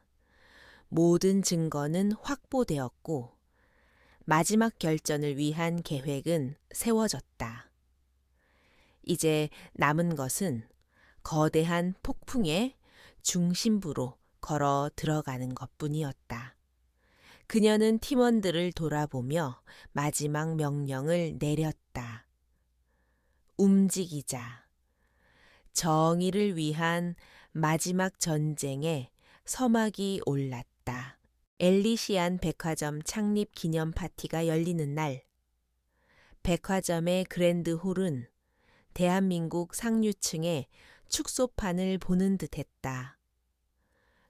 모든 증거는 확보되었고 마지막 결전을 위한 계획은 세워졌다. 이제 남은 것은 거대한 폭풍의 중심부로 걸어 들어가는 것뿐이었다. 그녀는 팀원들을 돌아보며 마지막 명령을 내렸다. 움직이자. 정의를 위한 마지막 전쟁에 서막이 올랐다. 엘리시안 백화점 창립 기념 파티가 열리는 날, 백화점의 그랜드 홀은 대한민국 상류층의 축소판을 보는 듯했다.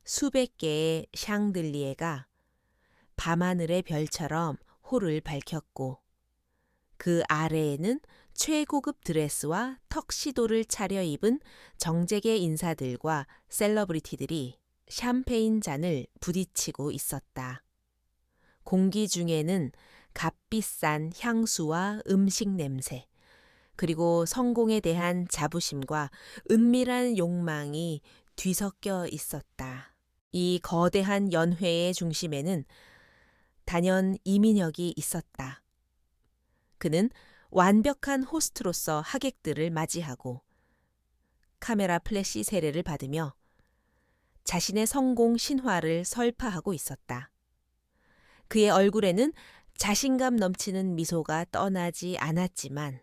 수백 개의 샹들리에가 밤하늘의 별처럼 홀을 밝혔고 그 아래에는 최고급 드레스와 턱시도를 차려입은 정재계 인사들과 셀러브리티들이 샴페인 잔을 부딪히고 있었다. 공기 중에는 값비싼 향수와 음식 냄새, 그리고 성공에 대한 자부심과 은밀한 욕망이 뒤섞여 있었다. 이 거대한 연회의 중심에는 단연 이민혁이 있었다. 그는 완벽한 호스트로서 하객들을 맞이하고 카메라 플래시 세례를 받으며 자신의 성공 신화를 설파하고 있었다. 그의 얼굴에는 자신감 넘치는 미소가 떠나지 않았지만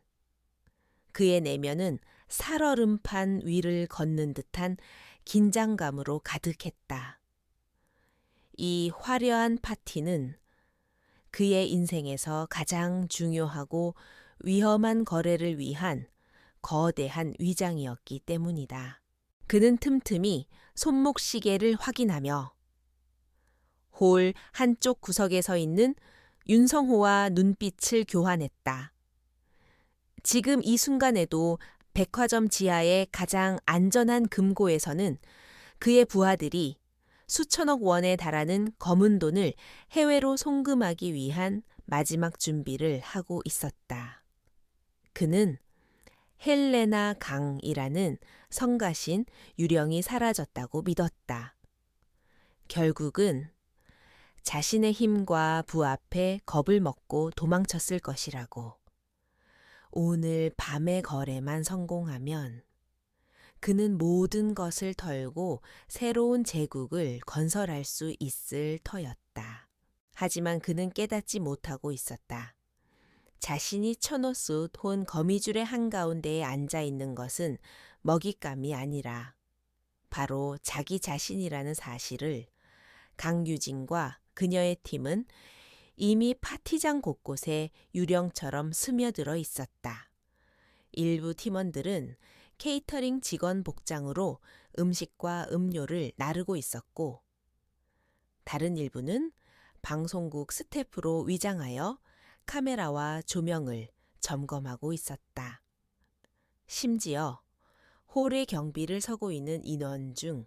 그의 내면은 살얼음판 위를 걷는 듯한 긴장감으로 가득했다. 이 화려한 파티는 그의 인생에서 가장 중요하고 위험한 거래를 위한 거대한 위장이었기 때문이다. 그는 틈틈이 손목시계를 확인하며 홀 한쪽 구석에 서 있는 윤성호와 눈빛을 교환했다. 지금 이 순간에도 백화점 지하의 가장 안전한 금고에서는 그의 부하들이 수천억 원에 달하는 검은 돈을 해외로 송금하기 위한 마지막 준비를 하고 있었다. 그는 헬레나 강이라는 성가신 유령이 사라졌다고 믿었다. 결국은 자신의 힘과 부 앞에 겁을 먹고 도망쳤을 것이라고. 오늘 밤의 거래만 성공하면 그는 모든 것을 털고 새로운 제국을 건설할 수 있을 터였다. 하지만 그는 깨닫지 못하고 있었다. 자신이 쳐놓수 혼 거미줄의 한가운데에 앉아 있는 것은 먹잇감이 아니라 바로 자기 자신이라는 사실을 강유진과 그녀의 팀은 이미 파티장 곳곳에 유령처럼 스며들어 있었다. 일부 팀원들은 케이터링 직원 복장으로 음식과 음료를 나르고 있었고 다른 일부는 방송국 스태프로 위장하여 카메라와 조명을 점검하고 있었다. 심지어 홀의 경비를 서고 있는 인원 중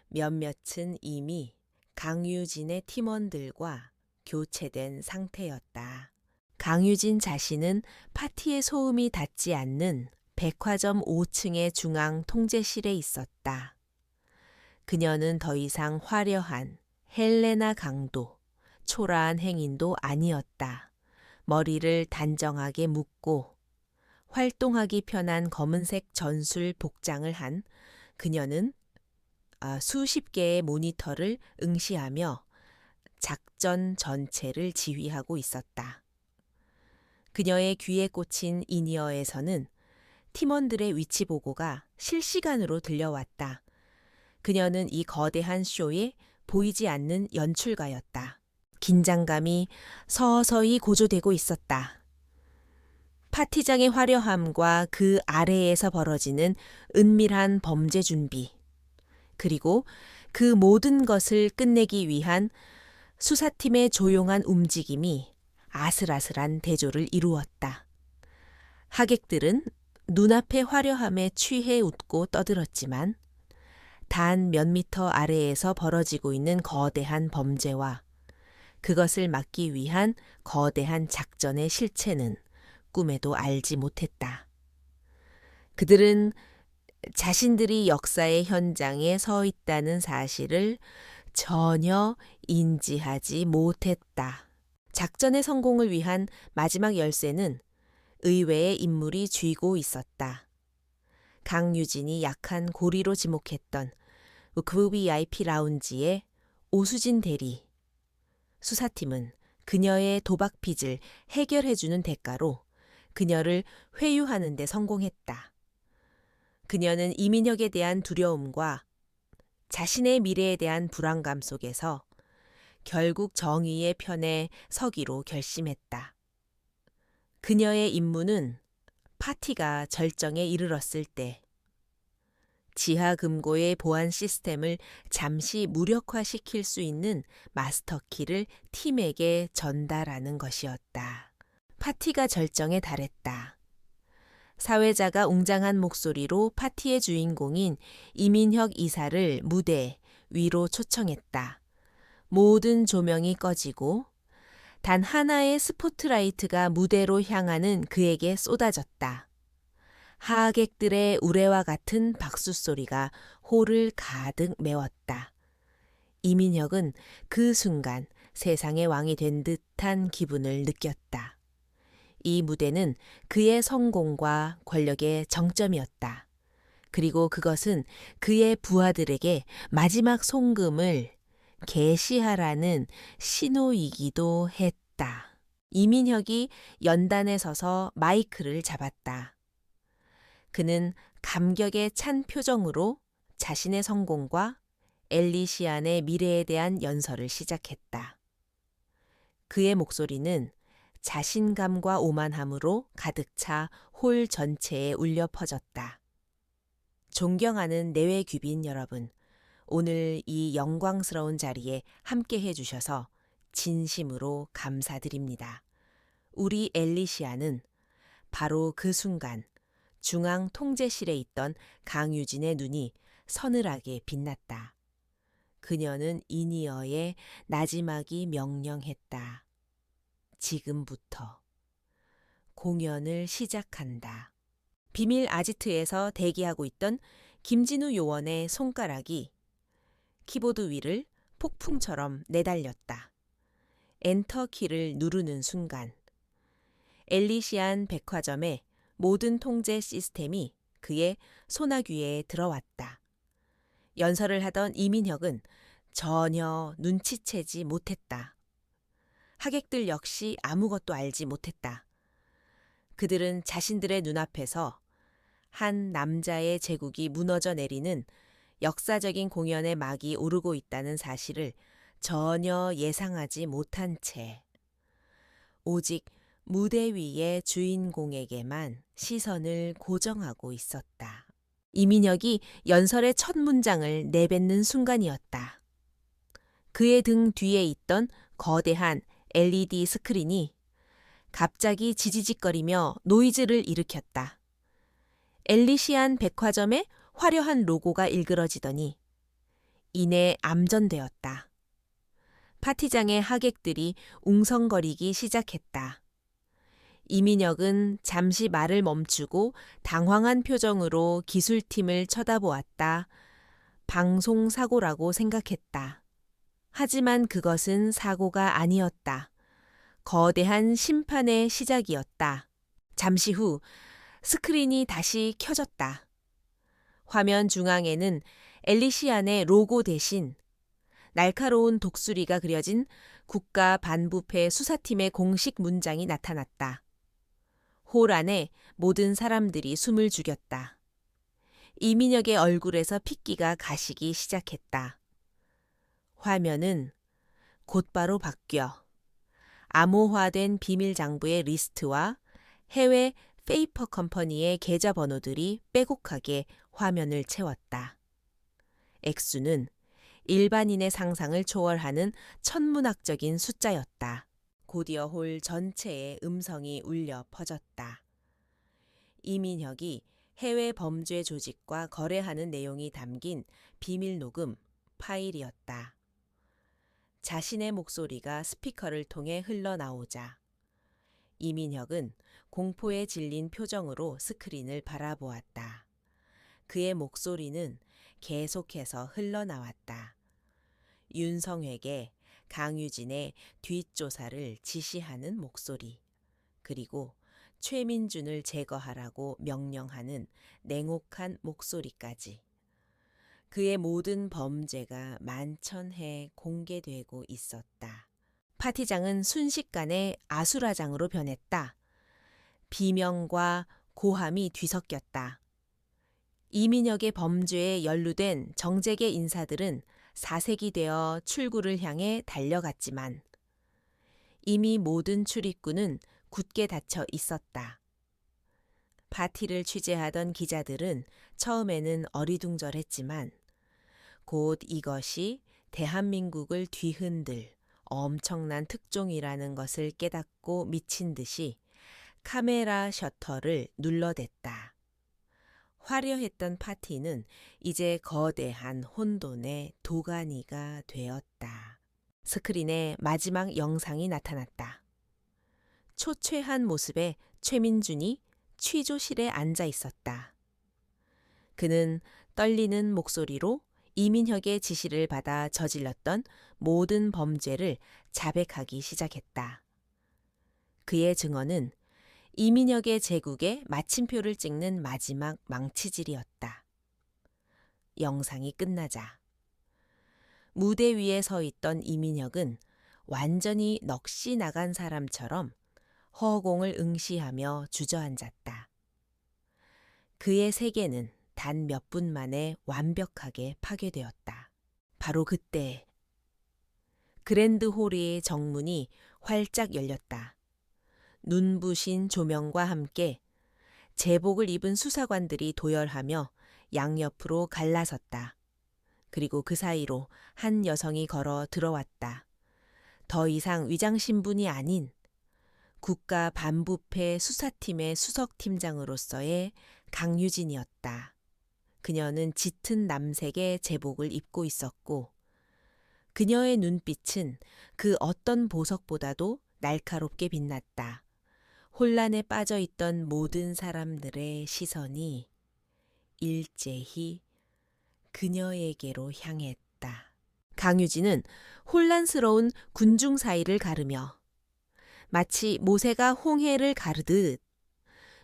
몇몇은 이미 강유진의 팀원들과 교체된 상태였다. 강유진 자신은 파티의 소음이 닿지 않는 백화점 5층의 중앙 통제실에 있었다. 그녀는 더 이상 화려한 헬레나 강도, 초라한 행인도 아니었다. 머리를 단정하게 묶고 활동하기 편한 검은색 전술 복장을 한 그녀는 수십 개의 모니터를 응시하며 작전 전체를 지휘하고 있었다. 그녀의 귀에 꽂힌 인이어에서는 팀원들의 위치 보고가 실시간으로 들려왔다. 그녀는 이 거대한 쇼에 보이지 않는 연출가였다. 긴장감이 서서히 고조되고 있었다. 파티장의 화려함과 그 아래에서 벌어지는 은밀한 범죄 준비, 그리고 그 모든 것을 끝내기 위한 수사팀의 조용한 움직임이 아슬아슬한 대조를 이루었다. 하객들은 눈앞의 화려함에 취해 웃고 떠들었지만 단 몇 미터 아래에서 벌어지고 있는 거대한 범죄와 그것을 막기 위한 거대한 작전의 실체는 꿈에도 알지 못했다. 그들은 자신들이 역사의 현장에 서 있다는 사실을 전혀 인지하지 못했다. 작전의 성공을 위한 마지막 열쇠는 의외의 인물이 쥐고 있었다. 강유진이 약한 고리로 지목했던 VVIP 라운지의 오수진 대리. 수사팀은 그녀의 도박 빚을 해결해주는 대가로 그녀를 회유하는 데 성공했다. 그녀는 이민혁에 대한 두려움과 자신의 미래에 대한 불안감 속에서 결국 정의의 편에 서기로 결심했다. 그녀의 임무는 파티가 절정에 이르렀을 때 지하금고의 보안 시스템을 잠시 무력화시킬 수 있는 마스터키를 팀에게 전달하는 것이었다. 파티가 절정에 달했다. 사회자가 웅장한 목소리로 파티의 주인공인 이민혁 이사를 무대 위로 초청했다. 모든 조명이 꺼지고 단 하나의 스포트라이트가 무대로 향하는 그에게 쏟아졌다. 하객들의 우레와 같은 박수 소리가 홀을 가득 메웠다. 이민혁은 그 순간 세상의 왕이 된 듯한 기분을 느꼈다. 이 무대는 그의 성공과 권력의 정점이었다. 그리고 그것은 그의 부하들에게 마지막 송금을 개시하라는 신호이기도 했다. 이민혁이 연단에 서서 마이크를 잡았다. 그는 감격에 찬 표정으로 자신의 성공과 엘리시안의 미래에 대한 연설을 시작했다. 그의 목소리는 자신감과 오만함으로 가득 차 홀 전체에 울려 퍼졌다. 존경하는 내외 귀빈 여러분, 오늘 이 영광스러운 자리에 함께 해주셔서 진심으로 감사드립니다. 우리 엘리시아는 바로 그 순간 중앙 통제실에 있던 강유진의 눈이 서늘하게 빛났다. 그녀는 이니어의 나지막이 명령했다. 지금부터 공연을 시작한다. 비밀 아지트에서 대기하고 있던 김진우 요원의 손가락이 키보드 위를 폭풍처럼 내달렸다. 엔터 키를 누르는 순간 엘리시안 백화점의 모든 통제 시스템이 그의 소나귀에 들어왔다. 연설을 하던 이민혁은 전혀 눈치채지 못했다. 하객들 역시 아무것도 알지 못했다. 그들은 자신들의 눈앞에서 한 남자의 제국이 무너져 내리는 역사적인 공연의 막이 오르고 있다는 사실을 전혀 예상하지 못한 채 오직 무대 위의 주인공에게만 시선을 고정하고 있었다. 이민혁이 연설의 첫 문장을 내뱉는 순간이었다. 그의 등 뒤에 있던 거대한 LED 스크린이 갑자기 지지직거리며 노이즈를 일으켰다. 엘리시안 백화점의 화려한 로고가 일그러지더니 이내 암전되었다. 파티장의 하객들이 웅성거리기 시작했다. 이민혁은 잠시 말을 멈추고 당황한 표정으로 기술팀을 쳐다보았다. 방송사고라고 생각했다. 하지만 그것은 사고가 아니었다. 거대한 심판의 시작이었다. 잠시 후 스크린이 다시 켜졌다. 화면 중앙에는 엘리시안의 로고 대신 날카로운 독수리가 그려진 국가반부패 수사팀의 공식 문장이 나타났다. 홀 안에 모든 사람들이 숨을 죽였다. 이민혁의 얼굴에서 핏기가 가시기 시작했다. 화면은 곧바로 바뀌어 암호화된 비밀장부의 리스트와 해외 페이퍼 컴퍼니의 계좌번호들이 빼곡하게 화면을 채웠다. 액수는 일반인의 상상을 초월하는 천문학적인 숫자였다. 곧이어 홀 전체에 음성이 울려 퍼졌다. 이민혁이 해외 범죄 조직과 거래하는 내용이 담긴 비밀 녹음 파일이었다. 자신의 목소리가 스피커를 통해 흘러나오자 이민혁은 공포에 질린 표정으로 스크린을 바라보았다. 그의 목소리는 계속해서 흘러나왔다. 윤성회계 강유진의 뒷조사를 지시하는 목소리, 그리고 최민준을 제거하라고 명령하는 냉혹한 목소리까지. 그의 모든 범죄가 만천해 공개되고 있었다. 파티장은 순식간에 아수라장으로 변했다. 비명과 고함이 뒤섞였다. 이민혁의 범죄에 연루된 정재계 인사들은 사색이 되어 출구를 향해 달려갔지만 이미 모든 출입구는 굳게 닫혀 있었다. 파티를 취재하던 기자들은 처음에는 어리둥절했지만 곧 이것이 대한민국을 뒤흔들 엄청난 특종이라는 것을 깨닫고 미친 듯이 카메라 셔터를 눌러댔다. 화려했던 파티는 이제 거대한 혼돈의 도가니가 되었다. 스크린에 마지막 영상이 나타났다. 초췌한 모습의 최민준이 취조실에 앉아 있었다. 그는 떨리는 목소리로 이민혁의 지시를 받아 저질렀던 모든 범죄를 자백하기 시작했다. 그의 증언은 이민혁의 제국에 마침표를 찍는 마지막 망치질이었다. 영상이 끝나자 무대 위에 서 있던 이민혁은 완전히 넋이 나간 사람처럼 허공을 응시하며 주저앉았다. 그의 세계는 단 몇 분 만에 완벽하게 파괴되었다. 바로 그때 그랜드홀의 정문이 활짝 열렸다. 눈부신 조명과 함께 제복을 입은 수사관들이 도열하며 양옆으로 갈라섰다. 그리고 그 사이로 한 여성이 걸어 들어왔다. 더 이상 위장신분이 아닌 국가반부패 수사팀의 수석팀장으로서의 강유진이었다. 그녀는 짙은 남색의 제복을 입고 있었고 그녀의 눈빛은 그 어떤 보석보다도 날카롭게 빛났다. 혼란에 빠져있던 모든 사람들의 시선이 일제히 그녀에게로 향했다. 강유진은 혼란스러운 군중 사이를 가르며 마치 모세가 홍해를 가르듯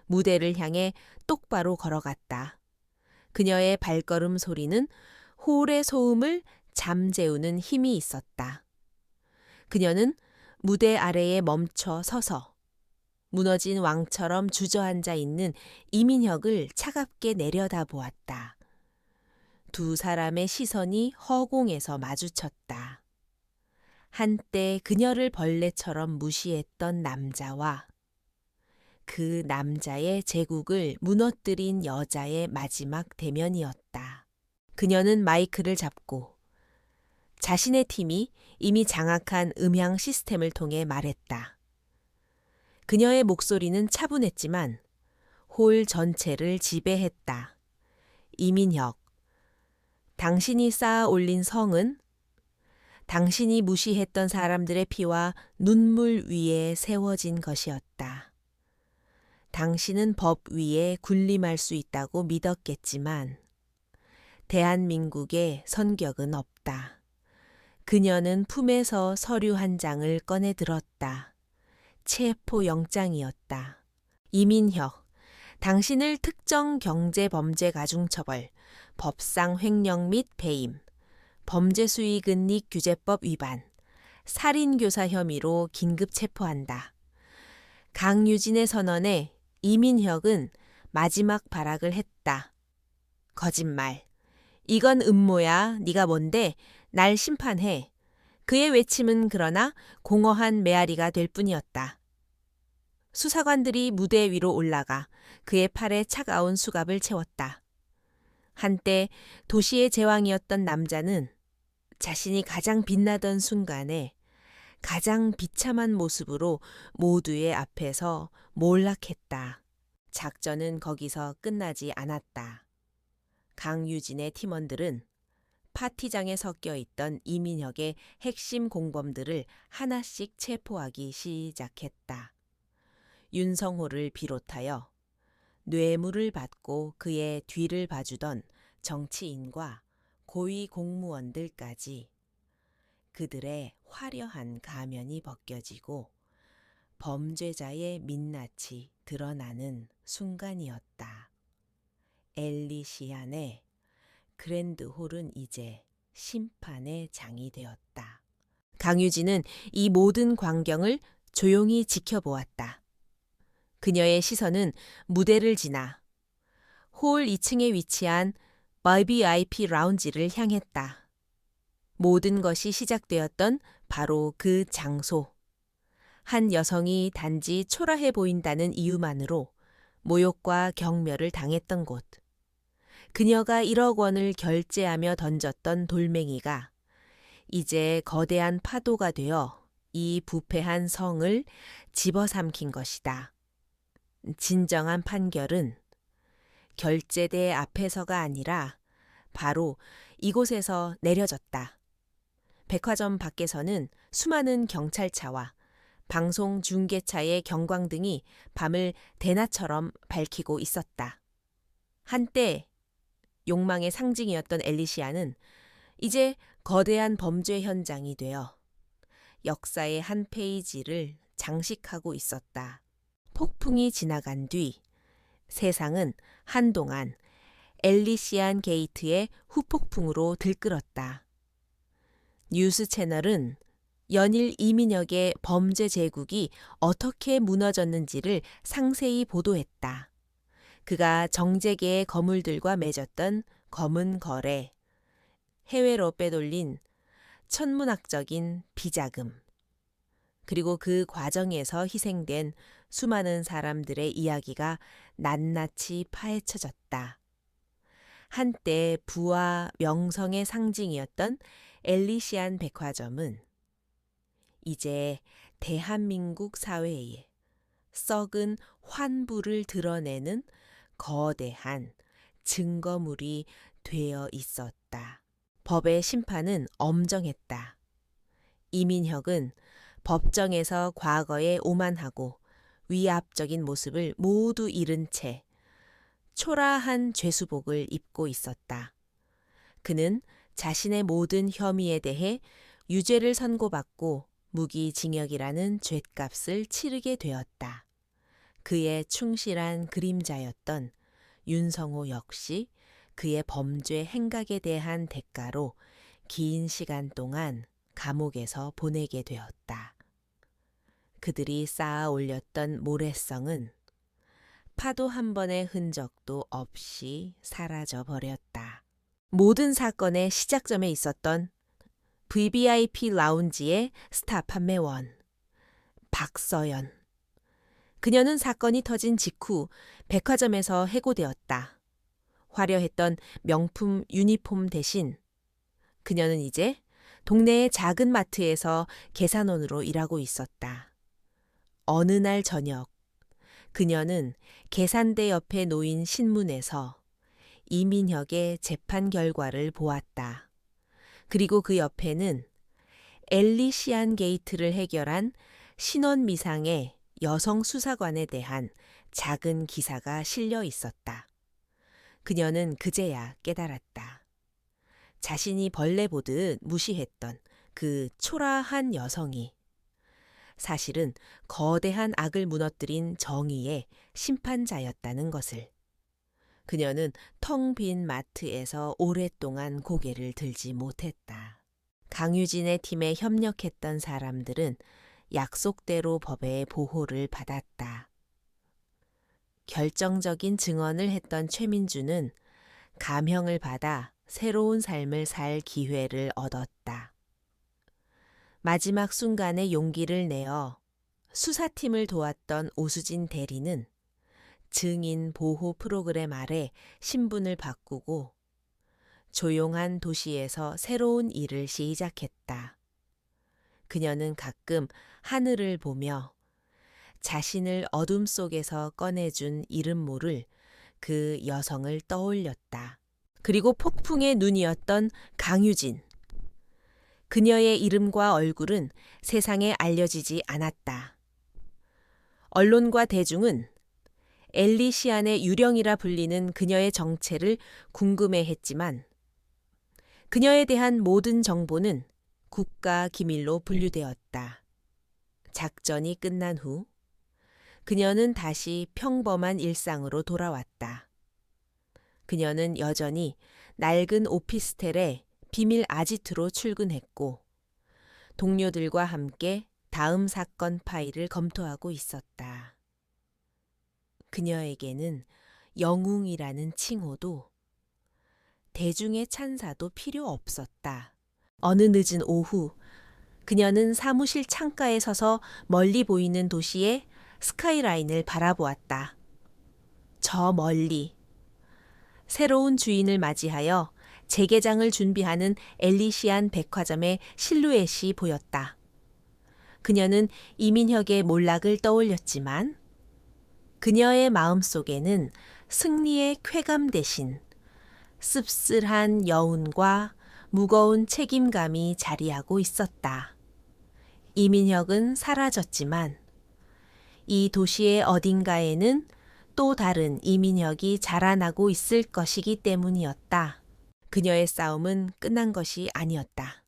무대를 향해 똑바로 걸어갔다. 그녀의 발걸음 소리는 홀의 소음을 잠재우는 힘이 있었다. 그녀는 무대 아래에 멈춰 서서 무너진 왕처럼 주저앉아 있는 이민혁을 차갑게 내려다보았다. 두 사람의 시선이 허공에서 마주쳤다. 한때 그녀를 벌레처럼 무시했던 남자와 그 남자의 제국을 무너뜨린 여자의 마지막 대면이었다. 그녀는 마이크를 잡고 자신의 팀이 이미 장악한 음향 시스템을 통해 말했다. 그녀의 목소리는 차분했지만 홀 전체를 지배했다. 이민혁, 당신이 쌓아 올린 성은 당신이 무시했던 사람들의 피와 눈물 위에 세워진 것이었다. 당신은 법 위에 군림할 수 있다고 믿었겠지만 대한민국에 선격은 없다. 그녀는 품에서 서류 한 장을 꺼내 들었다. 체포영장이었다. 이민혁, 당신을 특정 경제범죄가중처벌, 법상 횡령 및 배임, 범죄수익은닉 규제법 위반, 살인교사 혐의로 긴급 체포한다. 강유진의 선언에 이민혁은 마지막 발악을 했다. 거짓말. 이건 음모야. 네가 뭔데? 날 심판해. 그의 외침은 그러나 공허한 메아리가 될 뿐이었다. 수사관들이 무대 위로 올라가 그의 팔에 차가운 수갑을 채웠다. 한때 도시의 제왕이었던 남자는 자신이 가장 빛나던 순간에 가장 비참한 모습으로 모두의 앞에서 몰락했다. 작전은 거기서 끝나지 않았다. 강유진의 팀원들은 파티장에 섞여 있던 이민혁의 핵심 공범들을 하나씩 체포하기 시작했다. 윤성호를 비롯하여 뇌물을 받고 그의 뒤를 봐주던 정치인과 고위 공무원들까지 그들의 화려한 가면이 벗겨지고 범죄자의 민낯이 드러나는 순간이었다. 엘리시안의 그랜드홀은 이제 심판의 장이 되었다. 강유진은 이 모든 광경을 조용히 지켜보았다. 그녀의 시선은 무대를 지나 홀 2층에 위치한 VIP 라운지를 향했다. 모든 것이 시작되었던 바로 그 장소. 한 여성이 단지 초라해 보인다는 이유만으로 모욕과 경멸을 당했던 곳. 그녀가 1억 원을 결제하며 던졌던 돌멩이가 이제 거대한 파도가 되어 이 부패한 성을 집어삼킨 것이다. 진정한 판결은 결제대 앞에서가 아니라 바로 이곳에서 내려졌다. 백화점 밖에서는 수많은 경찰차와 방송 중계차의 경광등이 밤을 대낮처럼 밝히고 있었다. 한때 욕망의 상징이었던 엘리시아는 이제 거대한 범죄 현장이 되어 역사의 한 페이지를 장식하고 있었다. 폭풍이 지나간 뒤 세상은 한동안 엘리시안 게이트의 후폭풍으로 들끓었다. 뉴스 채널은 연일 이민혁의 범죄 제국이 어떻게 무너졌는지를 상세히 보도했다. 그가 정재계의 거물들과 맺었던 검은 거래, 해외로 빼돌린 천문학적인 비자금, 그리고 그 과정에서 희생된 수많은 사람들의 이야기가 낱낱이 파헤쳐졌다. 한때 부와 명성의 상징이었던 엘리시안 백화점은 이제 대한민국 사회에 썩은 환부를 드러내는 거대한 증거물이 되어 있었다. 법의 심판은 엄정했다. 이민혁은 법정에서 과거에 오만하고 위압적인 모습을 모두 잃은 채 초라한 죄수복을 입고 있었다. 그는 자신의 모든 혐의에 대해 유죄를 선고받고 무기징역이라는 죗값을 치르게 되었다. 그의 충실한 그림자였던 윤성호 역시 그의 범죄 행각에 대한 대가로 긴 시간 동안 감옥에서 보내게 되었다. 그들이 쌓아 올렸던 모래성은 파도 한 번의 흔적도 없이 사라져 버렸다. 모든 사건의 시작점에 있었던 VVIP 라운지의 스타 판매원 박서연. 그녀는 사건이 터진 직후 백화점에서 해고되었다. 화려했던 명품 유니폼 대신 그녀는 이제 동네의 작은 마트에서 계산원으로 일하고 있었다. 어느 날 저녁 그녀는 계산대 옆에 놓인 신문에서 이민혁의 재판 결과를 보았다. 그리고 그 옆에는 엘리시안 게이트를 해결한 신원 미상의 여성 수사관에 대한 작은 기사가 실려 있었다. 그녀는 그제야 깨달았다. 자신이 벌레 보듯 무시했던 그 초라한 여성이 사실은 거대한 악을 무너뜨린 정의의 심판자였다는 것을. 그녀는 텅 빈 마트에서 오랫동안 고개를 들지 못했다. 강유진의 팀에 협력했던 사람들은 약속대로 법의 보호를 받았다. 결정적인 증언을 했던 최민주는 감형을 받아 새로운 삶을 살 기회를 얻었다. 마지막 순간에 용기를 내어 수사팀을 도왔던 오수진 대리는 증인 보호 프로그램 아래 신분을 바꾸고 조용한 도시에서 새로운 일을 시작했다. 그녀는 가끔 하늘을 보며 자신을 어둠 속에서 꺼내준 이름 모를 그 여성을 떠올렸다. 그리고 폭풍의 눈이었던 강유진. 그녀의 이름과 얼굴은 세상에 알려지지 않았다. 언론과 대중은 엘리시안의 유령이라 불리는 그녀의 정체를 궁금해했지만 그녀에 대한 모든 정보는 국가 기밀로 분류되었다. 작전이 끝난 후 그녀는 다시 평범한 일상으로 돌아왔다. 그녀는 여전히 낡은 오피스텔에 비밀 아지트로 출근했고 동료들과 함께 다음 사건 파일을 검토하고 있었다. 그녀에게는 영웅이라는 칭호도 대중의 찬사도 필요 없었다. 어느 늦은 오후 그녀는 사무실 창가에 서서 멀리 보이는 도시의 스카이라인을 바라보았다. 저 멀리 새로운 주인을 맞이하여 재개장을 준비하는 엘리시안 백화점의 실루엣이 보였다. 그녀는 이민혁의 몰락을 떠올렸지만 그녀의 마음속에는 승리의 쾌감 대신 씁쓸한 여운과 무거운 책임감이 자리하고 있었다. 이민혁은 사라졌지만 이 도시의 어딘가에는 또 다른 이민혁이 자라나고 있을 것이기 때문이었다. 그녀의 싸움은 끝난 것이 아니었다.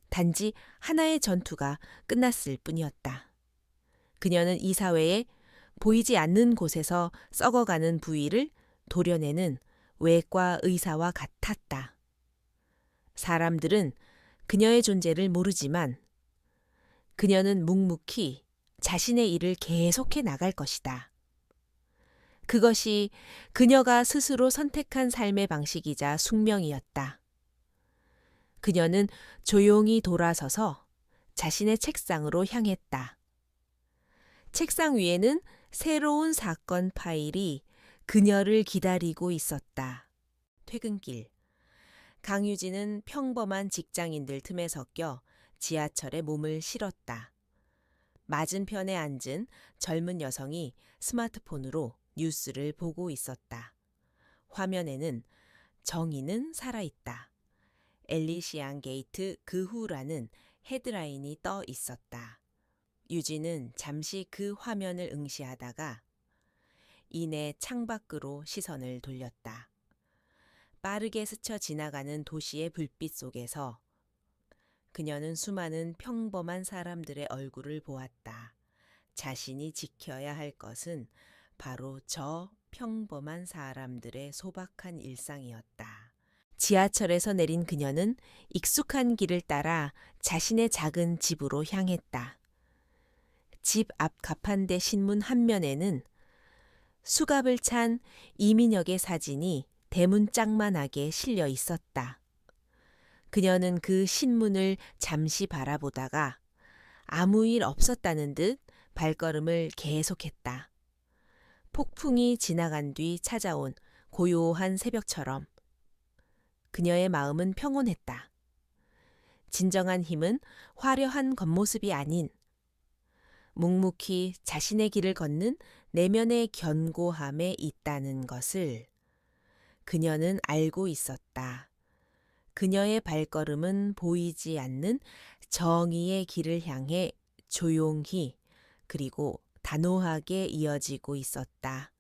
단지 하나의 전투가 끝났을 뿐이었다. 그녀는 이 사회에 보이지 않는 곳에서 썩어가는 부위를 도려내는 외과 의사와 같았다. 사람들은 그녀의 존재를 모르지만 그녀는 묵묵히 자신의 일을 계속해 나갈 것이다. 그것이 그녀가 스스로 선택한 삶의 방식이자 숙명이었다. 그녀는 조용히 돌아서서 자신의 책상으로 향했다. 책상 위에는 새로운 사건 파일이 그녀를 기다리고 있었다. 퇴근길. 강유진은 평범한 직장인들 틈에 섞여 지하철에 몸을 실었다. 맞은편에 앉은 젊은 여성이 스마트폰으로 뉴스를 보고 있었다. 화면에는 정의는 살아있다. 엘리시안 게이트 그 후라는 헤드라인이 떠 있었다. 유진은 잠시 그 화면을 응시하다가 이내 창밖으로 시선을 돌렸다. 빠르게 스쳐 지나가는 도시의 불빛 속에서 그녀는 수많은 평범한 사람들의 얼굴을 보았다. 자신이 지켜야 할 것은 바로 저 평범한 사람들의 소박한 일상이었다. 지하철에서 내린 그녀는 익숙한 길을 따라 자신의 작은 집으로 향했다. 집 앞 가판대 신문 한 면에는 수갑을 찬 이민혁의 사진이 대문짝만하게 실려 있었다. 그녀는 그 신문을 잠시 바라보다가 아무 일 없었다는 듯 발걸음을 계속했다. 폭풍이 지나간 뒤 찾아온 고요한 새벽처럼 그녀의 마음은 평온했다. 진정한 힘은 화려한 겉모습이 아닌 묵묵히 자신의 길을 걷는 내면의 견고함에 있다는 것을 그녀는 알고 있었다. 그녀의 발걸음은 보이지 않는 정의의 길을 향해 조용히 그리고 단호하게 이어지고 있었다.